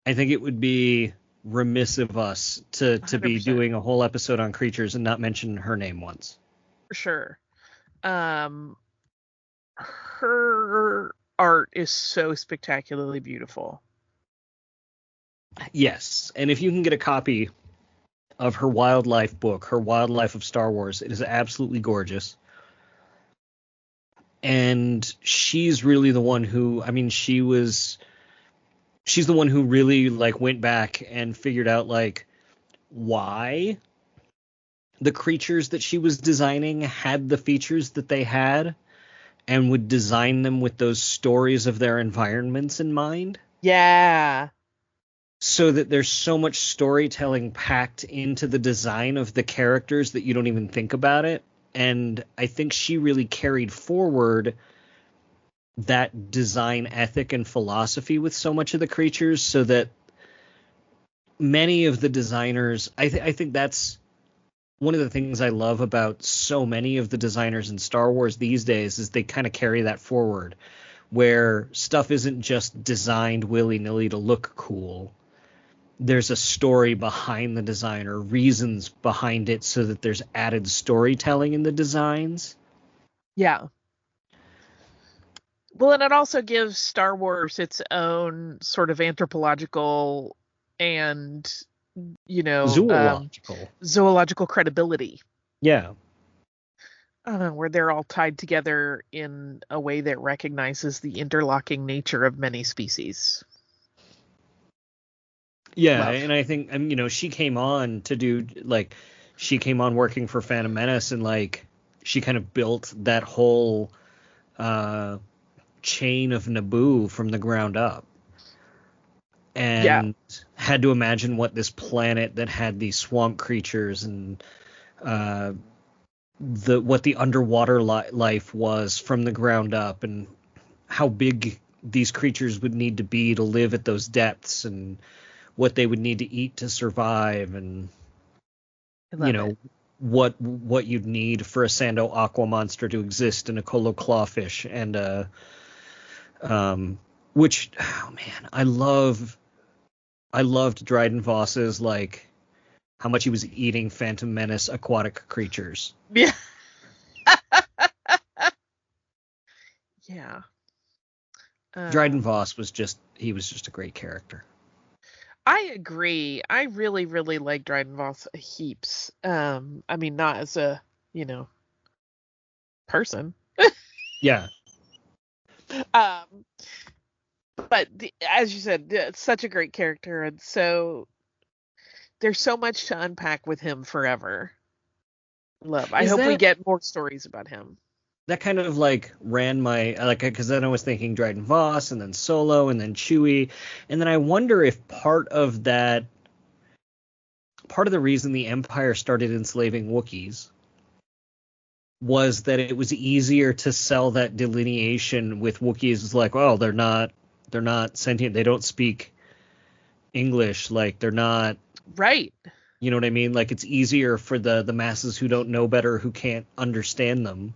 I think it would be remiss of us to be doing a whole episode on creatures and not mention her name once. For sure. Her art is so spectacularly beautiful. Yes, and if you can get a copy of her wildlife book, her Wildlife of Star Wars, it is absolutely gorgeous. And she's really the one who, she's the one who really like went back and figured out like why the creatures that she was designing had the features that they had, and would design them with those stories of their environments in mind. Yeah. So that there's so much storytelling packed into the design of the characters that you don't even think about it. And I think she really carried forward that design ethic and philosophy with so much of the creatures, so that many of the designers, I think that's one of the things I love about so many of the designers in Star Wars these days, is they kind of carry that forward, where stuff isn't just designed willy-nilly to look cool. There's a story behind the design, or reasons behind it, so that there's added storytelling in the designs. Yeah. Well, and it also gives Star Wars its own sort of anthropological and, zoological credibility. Yeah. I don't know, where they're all tied together in a way that recognizes the interlocking nature of many species. Yeah, and I think, she came on working for Phantom Menace, and like she kind of built that whole chain of Naboo from the ground up, and had to imagine what this planet that had these swamp creatures and what the underwater life was from the ground up, and how big these creatures would need to be to live at those depths, and what they would need to eat to survive, and what you'd need for a Sando aqua monster to exist, and a Colo clawfish, and which, oh man, I loved Dryden Voss's, like, how much he was eating Phantom Menace aquatic creatures. Yeah. Yeah. Dryden Voss was just a great character. I agree. I really, really like Dryden Voss heaps. Not as a, person. Yeah. but as you said, it's such a great character, and so there's so much to unpack with him forever. Love. I Is hope we that get more stories about him. that kind of like ran my like because then I was thinking Dryden Voss and then Solo and then Chewie, and then I wonder if part of the reason the Empire started enslaving Wookiees was that it was easier to sell that delineation with Wookiees as like, well, they're not sentient, they don't speak English, like they're not, Right. you know what I mean? Like it's easier for the masses who don't know better, who can't understand them,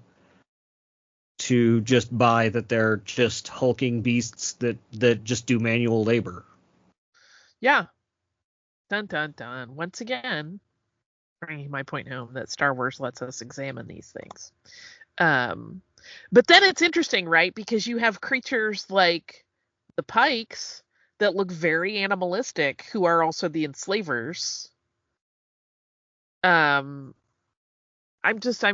to just buy that they're just hulking beasts that just do manual labor. Yeah. Dun dun dun. Once again, bringing my point home that Star Wars lets us examine these things. But then it's interesting, right? Because you have creatures like the Pikes that look very animalistic, who are also the enslavers. I'm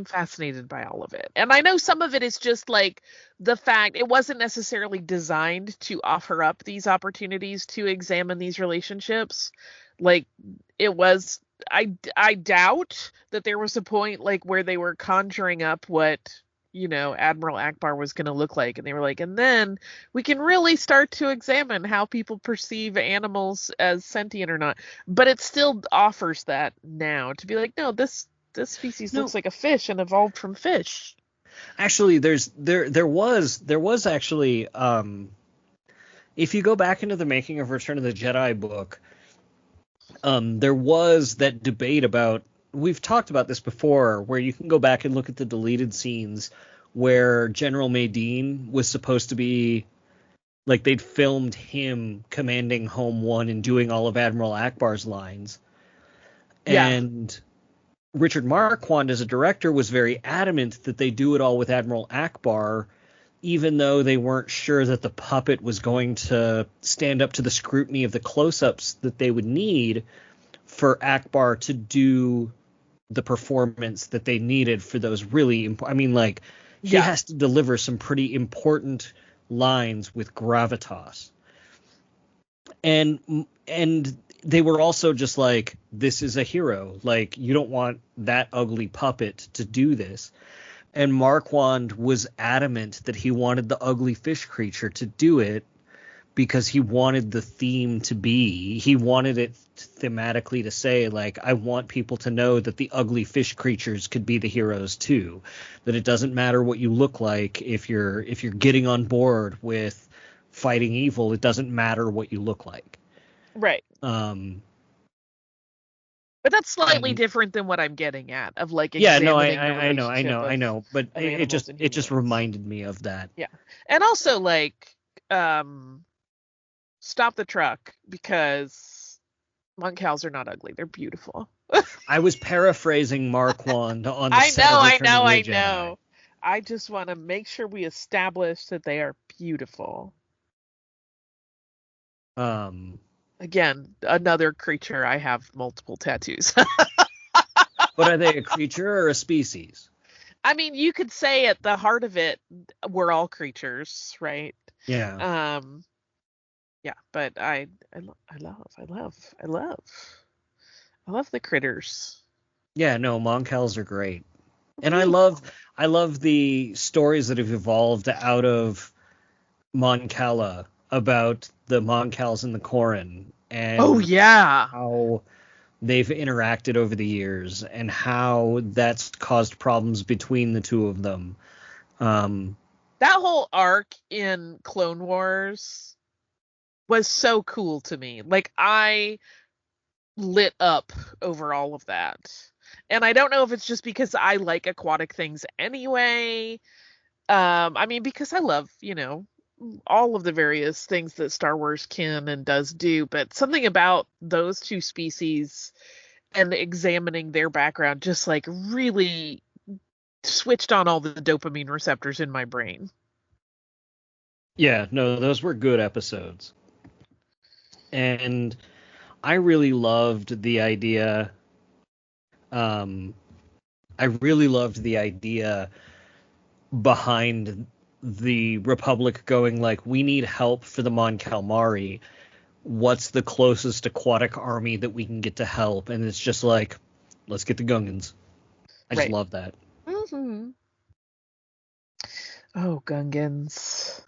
fascinated by all of it. And I know some of it is just like the fact it wasn't necessarily designed to offer up these opportunities to examine these relationships. Like it was, I doubt that there was a point like where they were conjuring up what, Admiral Akbar was going to look like. And they were like, and then we can really start to examine how people perceive animals as sentient or not. But it still offers that now to be like, no, this species looks like a fish and evolved from fish. Actually, there was actually, if you go back into the Making of Return of the Jedi book, there was that debate about, we've talked about this before, where you can go back and look at the deleted scenes where General Madine was supposed to be, like they'd filmed him commanding Home One and doing all of Admiral Akbar's lines. Yeah. And Richard Marquand as a director was very adamant that they do it all with Admiral Akbar, even though they weren't sure that the puppet was going to stand up to the scrutiny of the close-ups that they would need for Akbar to do the performance that they needed for those really he has to deliver some pretty important lines with gravitas. And they were also just like, this is a hero. Like, you don't want that ugly puppet to do this. And Marquand was adamant that he wanted the ugly fish creature to do it because he wanted the theme to be, he wanted it thematically to say, like, I want people to know that the ugly fish creatures could be the heroes too. That it doesn't matter what you look like if you're getting on board with fighting evil, it doesn't matter what you look like. Right. But that's slightly different than what I'm getting at of like examining I know, but it just reminded me of that. Yeah. And also like stop the truck, because monk cows are not ugly, they're beautiful. I was paraphrasing Marquand on the I know. I just want to make sure we establish that they are beautiful. Again, another creature. I have multiple tattoos. But are they a creature or a species? I mean, you could say at the heart of it, we're all creatures, right? Yeah. Yeah, but I love the critters. Yeah, no, Monkels are great. And I love the stories that have evolved out of Moncala about the Monkels and the Corran, and how they've interacted over the years and how that's caused problems between the two of them. That whole arc in Clone Wars was so cool to me. Like, I lit up over all of that. And I don't know if it's just because I like aquatic things anyway. I mean, because I love, all of the various things that Star Wars can and does do, but something about those two species and examining their background just like really switched on all the dopamine receptors in my brain. Yeah, no, those were good episodes. And I really loved the idea. behind the Republic going like, we need help for the Mon Calamari. What's the closest aquatic army that we can get to help? And it's just like, let's get the Gungans. I just love that. Mm-hmm. Oh, Gungans.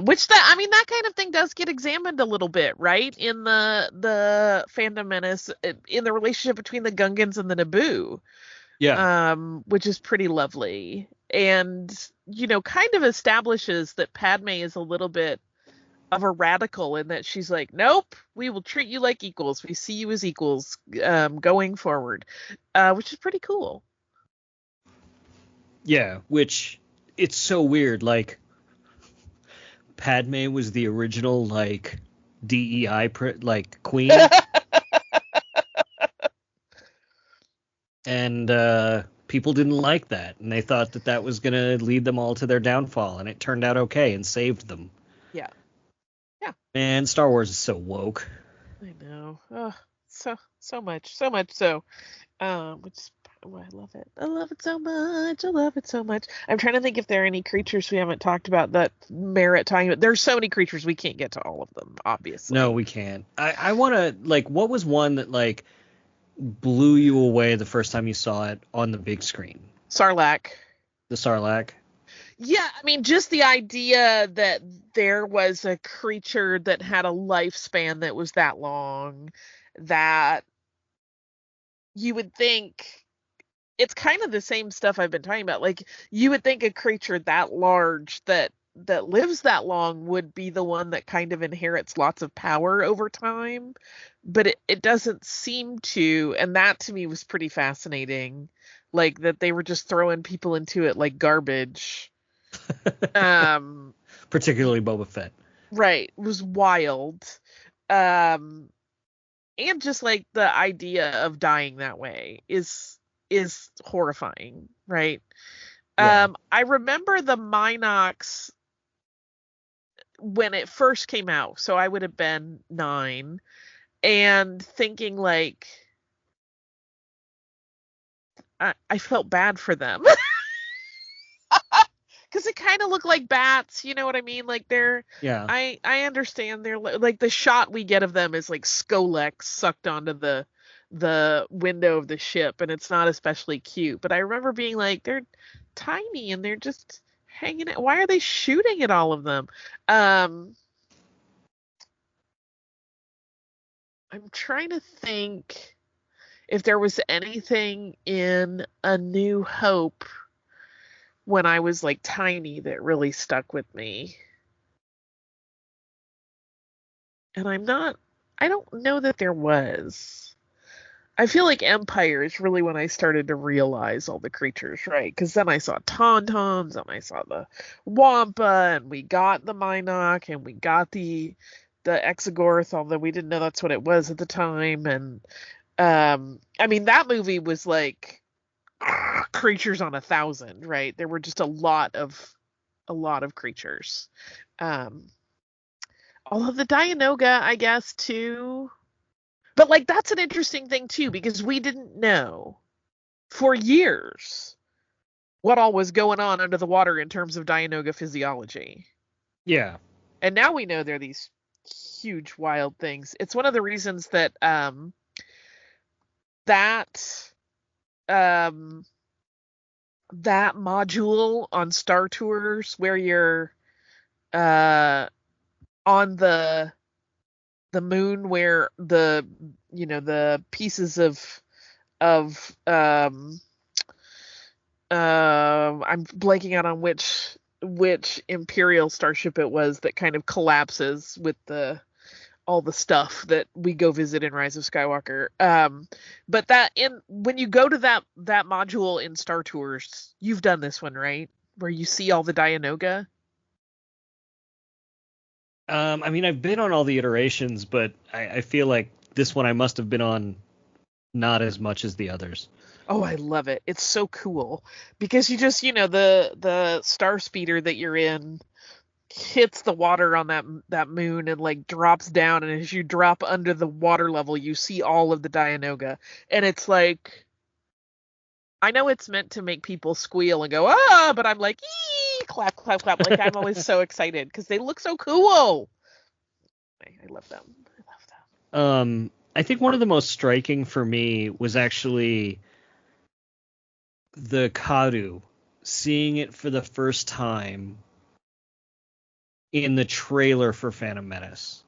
Which that kind of thing does get examined a little bit, right? In the Phantom Menace, in the relationship between the Gungans and the Naboo. Yeah. Which is pretty lovely. And, kind of establishes that Padme is a little bit of a radical in that she's like, nope, we will treat you like equals. We see you as equals going forward, which is pretty cool. Yeah, which it's so weird. Like, Padme was the original, like, DEI, queen. And people didn't like that. And they thought that was going to lead them all to their downfall. And it turned out okay and saved them. Yeah. Yeah. Man, Star Wars is so woke. I know. Oh, so much so. Which is why I love it. I love it so much. I'm trying to think if there are any creatures we haven't talked about that merit talking about. There's so many creatures, we can't get to all of them, obviously. No, we can't. I want to, like, what was one that, like, blew you away the first time you saw it on the big screen? Sarlacc. The Sarlacc? Yeah, I mean, just the idea that there was a creature that had a lifespan that was that long, that you would think, it's kind of the same stuff I've been talking about. Like, you would think a creature that large that lives that long would be the one that kind of inherits lots of power over time, but it doesn't seem to, and that to me was pretty fascinating. Like, that they were just throwing people into it like garbage. Particularly Boba Fett. Right. It was wild. And just like the idea of dying that way is horrifying, right? Yeah. I remember the Minox when it first came out, so I would have been 9, and thinking like, I felt bad for them. Because it kind of looked like bats, you know what I mean? Like, Yeah. I understand they're like, the shot we get of them is like Skolex sucked onto the window of the ship, and it's not especially cute. But I remember being like, they're tiny and they're just hanging out. Why are they shooting at all of them? I'm trying to think if there was anything in A New Hope when I was like tiny that really stuck with me. And I don't know that there was. I feel like Empire is really when I started to realize all the creatures, right? Because then I saw Tauntauns, and I saw the Wampa, and we got the Minoc, and we got the Exegorth, although we didn't know that's what it was at the time. And I mean, that movie was like creatures on 1,000, right? There were just a lot of creatures. All of the Dianoga, I guess, too. But like, that's an interesting thing too, because we didn't know for years what all was going on under the water in terms of Dianoga physiology. Yeah. And now we know they're these huge wild things. It's one of the reasons that that module on Star Tours where you're on the moon, where the pieces of I'm blanking out on which Imperial starship it was that kind of collapses with all the stuff that we go visit in Rise of Skywalker. But when you go to that module in Star Tours, you've done this one, right? Where you see all the Dianoga. I mean, I've been on all the iterations, but I feel like this one I must have been on not as much as the others. Oh, I love it. It's so cool because you just, the star speeder that you're in hits the water on that moon and like drops down, and as you drop under the water level, you see all of the Dianoga, and it's like I know it's meant to make people squeal and go, ah, but I'm like, ee, clap, clap, clap. Like, I'm always so excited because they look so cool. I love them. I think one of the most striking for me was actually the Kadu, seeing it for the first time in the trailer for Phantom Menace.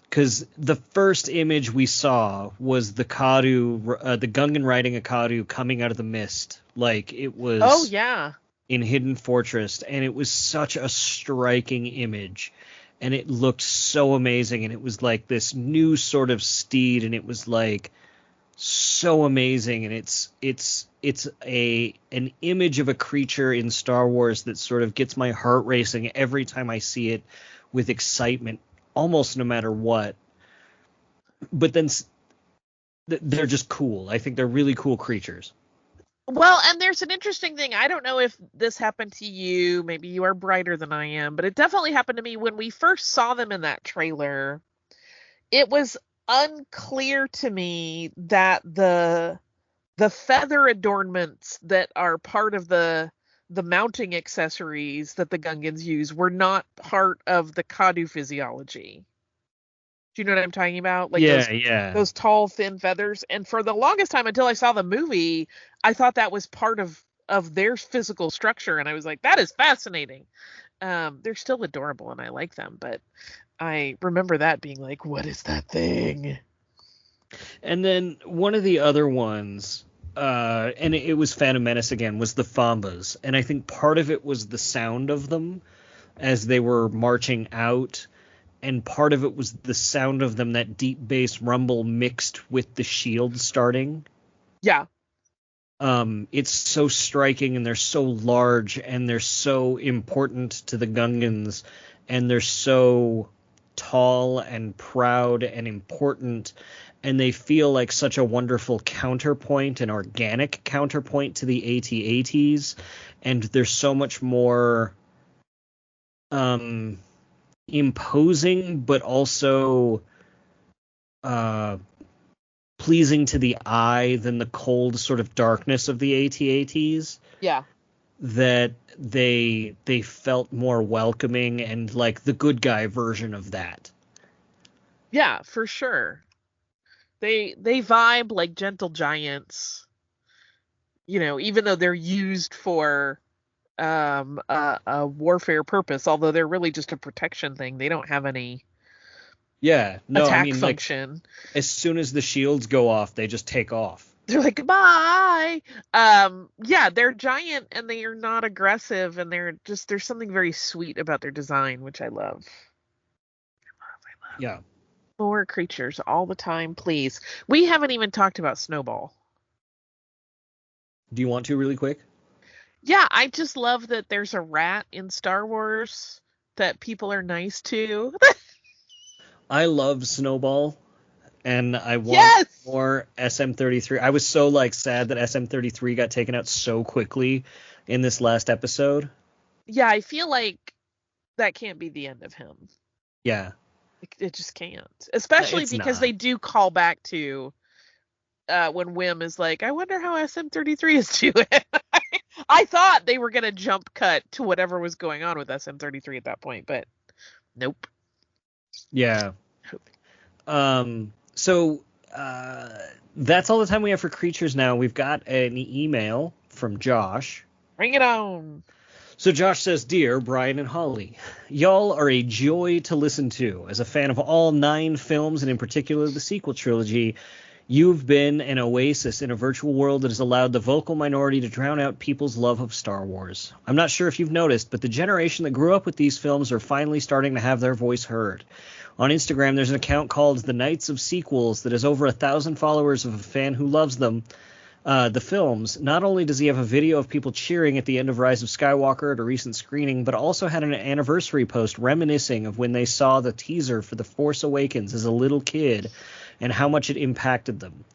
Because the first image we saw was the Kadu, the Gungan riding a Kadu coming out of the mist, like it was. Oh yeah. In Hidden Fortress, and it was such a striking image, and it looked so amazing, and it was like this new sort of steed, and it was like so amazing, and it's an image of a creature in Star Wars that sort of gets my heart racing every time I see it with excitement, almost no matter what. But then they're just cool. I think they're really cool creatures. Well, and there's an interesting thing. I don't know if this happened to you. Maybe you are brighter than I am, but it definitely happened to me when we first saw them in that trailer. It was unclear to me that the feather adornments that are part of the mounting accessories that the Gungans use were not part of the Kadu physiology. Do you know what I'm talking about? Like those tall, thin feathers. And for the longest time, until I saw the movie, I thought that was part of their physical structure. And I was like, that is fascinating. They're still adorable and I like them. But I remember that being like, what is that thing? And then one of the other ones, and it was Phantom Menace again, was the Fambas. And I think part of it was the sound of them as they were marching out. And part of it was the sound of them, that deep bass rumble mixed with the shield starting. Yeah. It's so striking, and they're so large, and they're so important to the Gungans, and they're so tall and proud and important, and they feel like such a wonderful counterpoint, an organic counterpoint to the AT-ATs, and they're so much more imposing, but also pleasing to the eye than the cold sort of darkness of the AT-ATs. Yeah. That they felt more welcoming and like the good guy version of that. Yeah, for sure. They vibe like gentle giants, you know, even though they're used for a warfare purpose, although they're really just a protection thing. They don't have any attack function. Like, as soon as the shields go off, they just take off. They're like, goodbye. Yeah, they're giant and they are not aggressive, and there's something very sweet about their design, which I love. Yeah. More creatures all the time, please. We haven't even talked about Snowball. Do you want to really quick? Yeah, I just love that there's a rat in Star Wars that people are nice to. I love Snowball, and I want more SM-33. I was so sad that SM-33 got taken out so quickly in this last episode. Yeah, I feel like that can't be the end of him. Yeah. It just can't. Especially because they do call back to when Wim is like, I wonder how SM-33 is doing. I thought they were going to jump cut to whatever was going on with SM-33 at that point, but nope. Yeah. So that's all the time we have for creatures now. We've got an email from Josh. Bring it on. So Josh says, Dear Bryan and Holly, y'all are a joy to listen to. As a fan of all 9 films, and in particular the sequel trilogy, you've been an oasis in a virtual world that has allowed the vocal minority to drown out people's love of Star Wars. I'm not sure if you've noticed, but the generation that grew up with these films are finally starting to have their voice heard. On Instagram, there's an account called The Knights of Sequels that has over 1,000 followers of a fan who loves them. The films. Not only does he have a video of people cheering at the end of Rise of Skywalker at a recent screening, but also had an anniversary post reminiscing of when they saw the teaser for The Force Awakens as a little kid and how much it impacted them.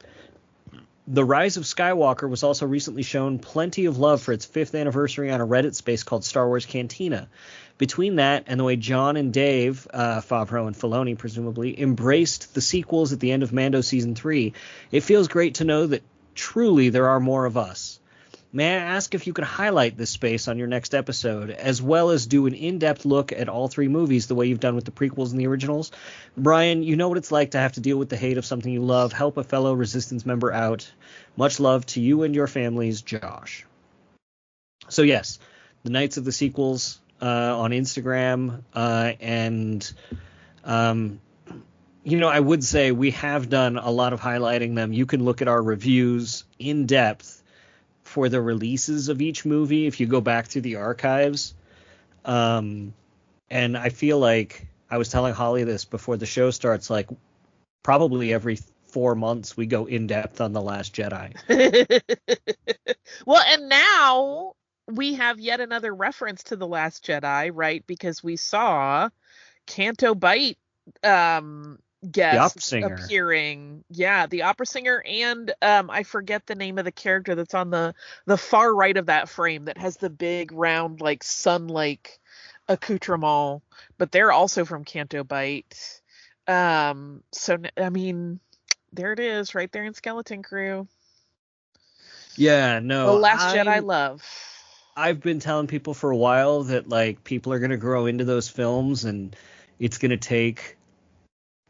The Rise of Skywalker was also recently shown plenty of love for its 5th anniversary on a Reddit space called Star Wars Cantina. Between that and the way John and Dave, Favreau and Filoni presumably, embraced the sequels at the end of Mando Season 3, it feels great to know that truly there are more of us. May I ask if you could highlight this space on your next episode, as well as do an in-depth look at all three movies the way you've done with the prequels and the originals? Bryan, you know what it's like to have to deal with the hate of something you love. Help a fellow Resistance member out. Much love to you and your families, Josh. So yes, the Knights of the Sequels on Instagram, and I would say we have done a lot of highlighting them. You can look at our reviews in depth for the releases of each movie if you go back through the archives. And I feel like I was telling Holly this before the show starts, like probably every 4 months we go in depth on The Last Jedi. Well, and now we have yet another reference to The Last Jedi, right? Because we saw Canto Bight guest appearing. Yeah, the opera singer, and I forget the name of the character that's on the far right of that frame that has the big round like sun-like accoutrement, but they're also from Canto Bight. So I mean, there it is right there in Skeleton Crew. Yeah, no. The Last Jedi love. I've been telling people for a while that like people are going to grow into those films and it's going to take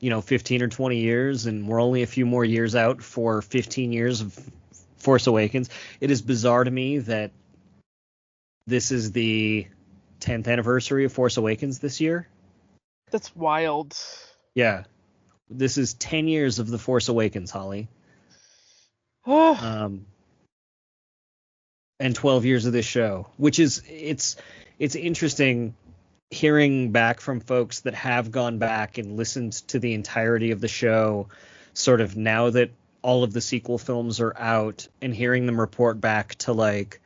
15 or 20 years, and we're only a few more years out for 15 years of Force Awakens. It is bizarre to me that this is the 10th anniversary of Force Awakens this year. That's wild. Yeah. This is 10 years of The Force Awakens, Holly. And 12 years of this show, which is, it's interesting hearing back from folks that have gone back and listened to the entirety of the show, sort of now that all of the sequel films are out, and hearing them report back to like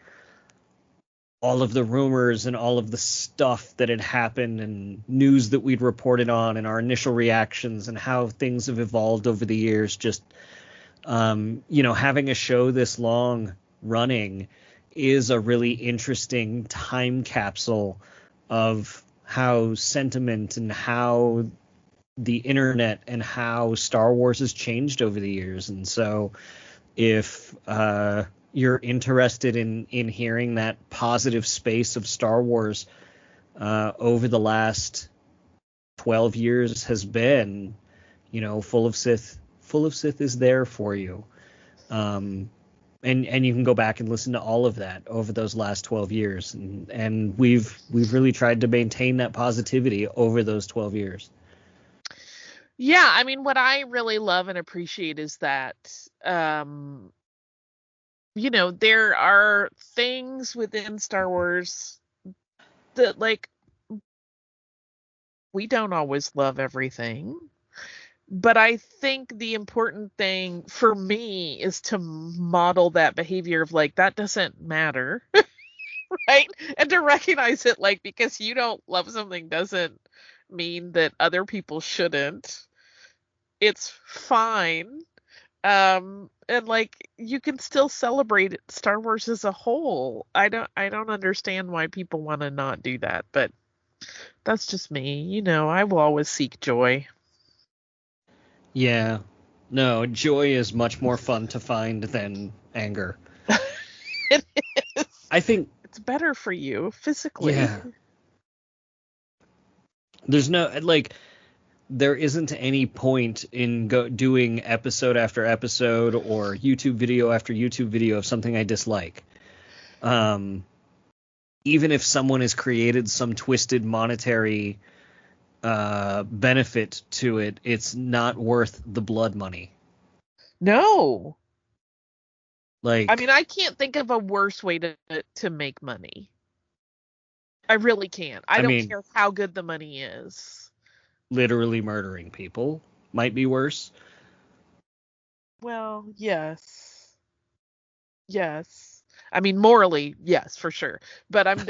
all of the rumors and all of the stuff that had happened and news that we'd reported on and our initial reactions and how things have evolved over the years. Just, having a show this long running is a really interesting time capsule of how sentiment and how the internet and how Star Wars has changed over the years. And so if you're interested in hearing that positive space of Star Wars over the last 12 years has been, full of Sith is there for you. And you can go back and listen to all of that over those last 12 years. And we've really tried to maintain that positivity over those 12 years. Yeah, I mean, what I really love and appreciate is that, there are things within Star Wars that, like, we don't always love everything. But I think the important thing for me is to model that behavior of like, that doesn't matter, right? And to recognize it, like, because you don't love something doesn't mean that other people shouldn't. It's fine. And like, you can still celebrate Star Wars as a whole. I don't understand why people want to not do that, but that's just me. I will always seek joy. Yeah. No, joy is much more fun to find than anger. It is. I think it's better for you physically. Yeah. There's no, like, there isn't any point in doing episode after episode or YouTube video after YouTube video of something I dislike. Even if someone has created some twisted monetary benefit to it, it's not worth the blood money. No. Like, I mean, I can't think of a worse way to make money. I really can't. I don't care how good the money is. Literally murdering people might be worse. Well, yes. Yes. I mean, morally, yes, for sure. But it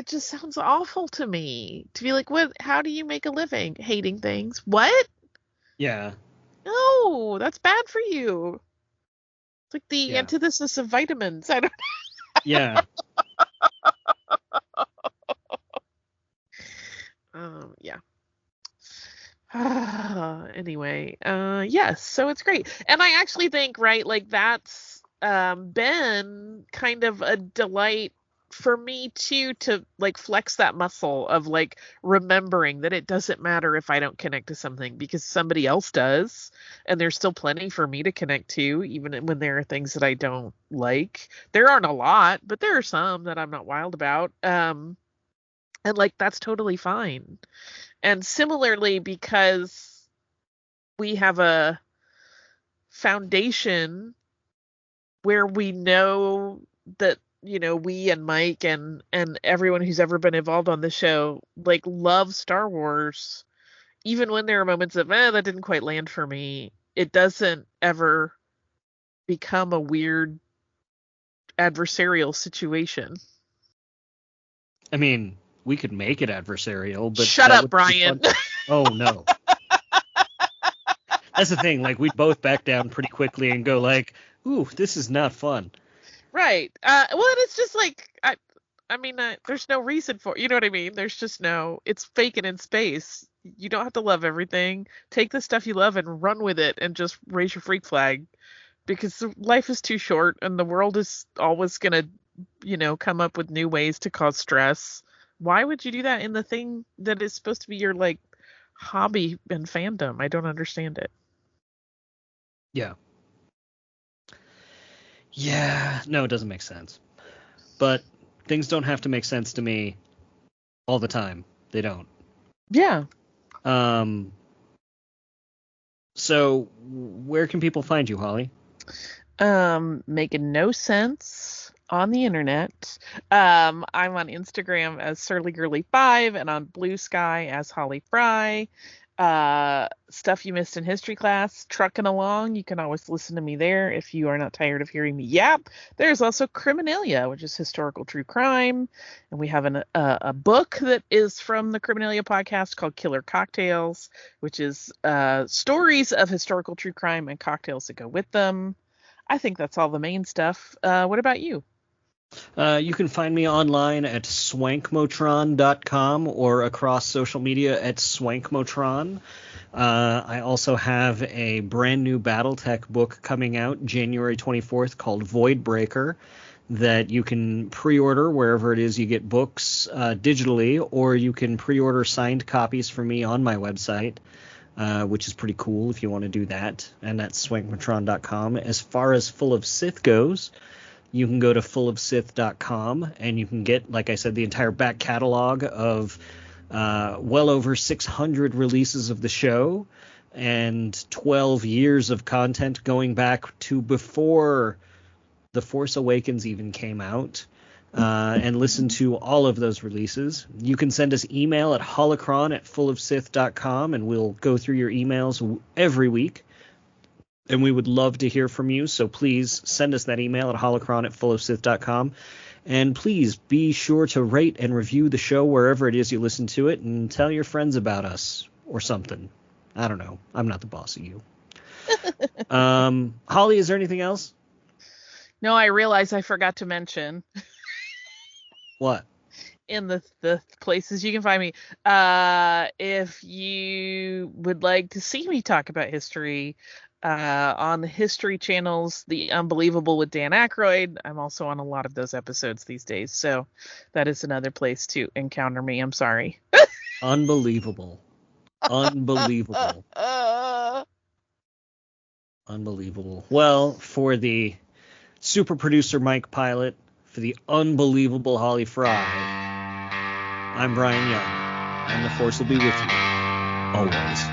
just sounds awful to me to be like, how do you make a living hating things? What? Yeah. No, that's bad for you. It's like the antithesis of vitamins. I don't. Yeah. Yeah. Anyway, yes, so it's great. And I actually think, right, like that's been kind of a delight for me too, to like flex that muscle of like remembering that it doesn't matter if I don't connect to something because somebody else does, and there's still plenty for me to connect to, even when there are things that I don't like. There aren't a lot, but there are some that I'm not wild about. And like that's totally fine. And similarly, because we have a foundation where we know that, we and Mike and everyone who's ever been involved on the show, like, love Star Wars, even when there are moments of, that didn't quite land for me, it doesn't ever become a weird adversarial situation. I mean, we could make it adversarial, but shut up, Bryan. Oh no. That's the thing. Like, we'd both back down pretty quickly and go like, "Ooh, this is not fun." Right. Well, and it's just like I mean, there's no reason for, you know what I mean? There's just it's fake and in space. You don't have to love everything. Take the stuff you love and run with it, and just raise your freak flag, because life is too short, and the world is always gonna, come up with new ways to cause stress. Why would you do that in the thing that is supposed to be your like hobby and fandom? I don't understand it. Yeah, no, it doesn't make sense. But things don't have to make sense to me all the time. They don't. Yeah. So where can people find you, Holly? Making no sense on the internet. I'm on Instagram as SurlyGirly5 and on Blue Sky as Holly Frey. Stuff you missed in history class, trucking along. You can always listen to me there if you are not tired of hearing me yap. There's also Criminalia, which is historical true crime, and we have a book that is from the Criminalia podcast called Killer Cocktails, which is stories of historical true crime and cocktails that go with them. I think that's all the main stuff. What about you? You can find me online at swankmotron.com or across social media at swankmotron. I also have a brand new Battletech book coming out January 24th called Voidbreaker that you can pre-order wherever it is you get books digitally, or you can pre-order signed copies from me on my website, which is pretty cool if you want to do that, and that's swankmotron.com. As far as Full of Sith goes, you can go to fullofsith.com and you can get, like I said, the entire back catalog of well over 600 releases of the show and 12 years of content going back to before The Force Awakens even came out, and listen to all of those releases. You can send us email at holocron@fullofsith.com, and we'll go through your emails every week. And we would love to hear from you, so please send us that email at holocron@fullofsith.com. And please be sure to rate and review the show wherever it is you listen to it, and tell your friends about us or something. I don't know. I'm not the boss of you. Holly, is there anything else? No, I realize I forgot to mention. What? In the places you can find me. If you would like to see me talk about history, on the History Channel's The Unbelievable with Dan Aykroyd. I'm also on a lot of those episodes these days, so that is another place to encounter me. I'm sorry. Unbelievable. Unbelievable. Unbelievable. Well, for the super producer Mike Pilot, for the unbelievable Holly Frey, I'm Bryan Young, and the Force will be with you always.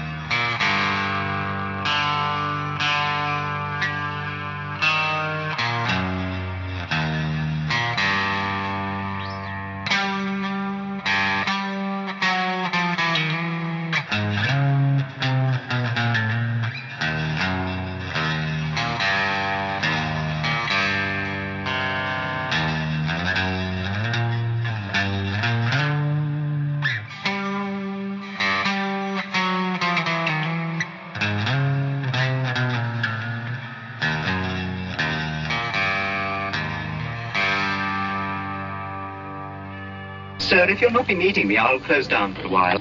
Sir, if you'll not be meeting me, I'll close down for a while.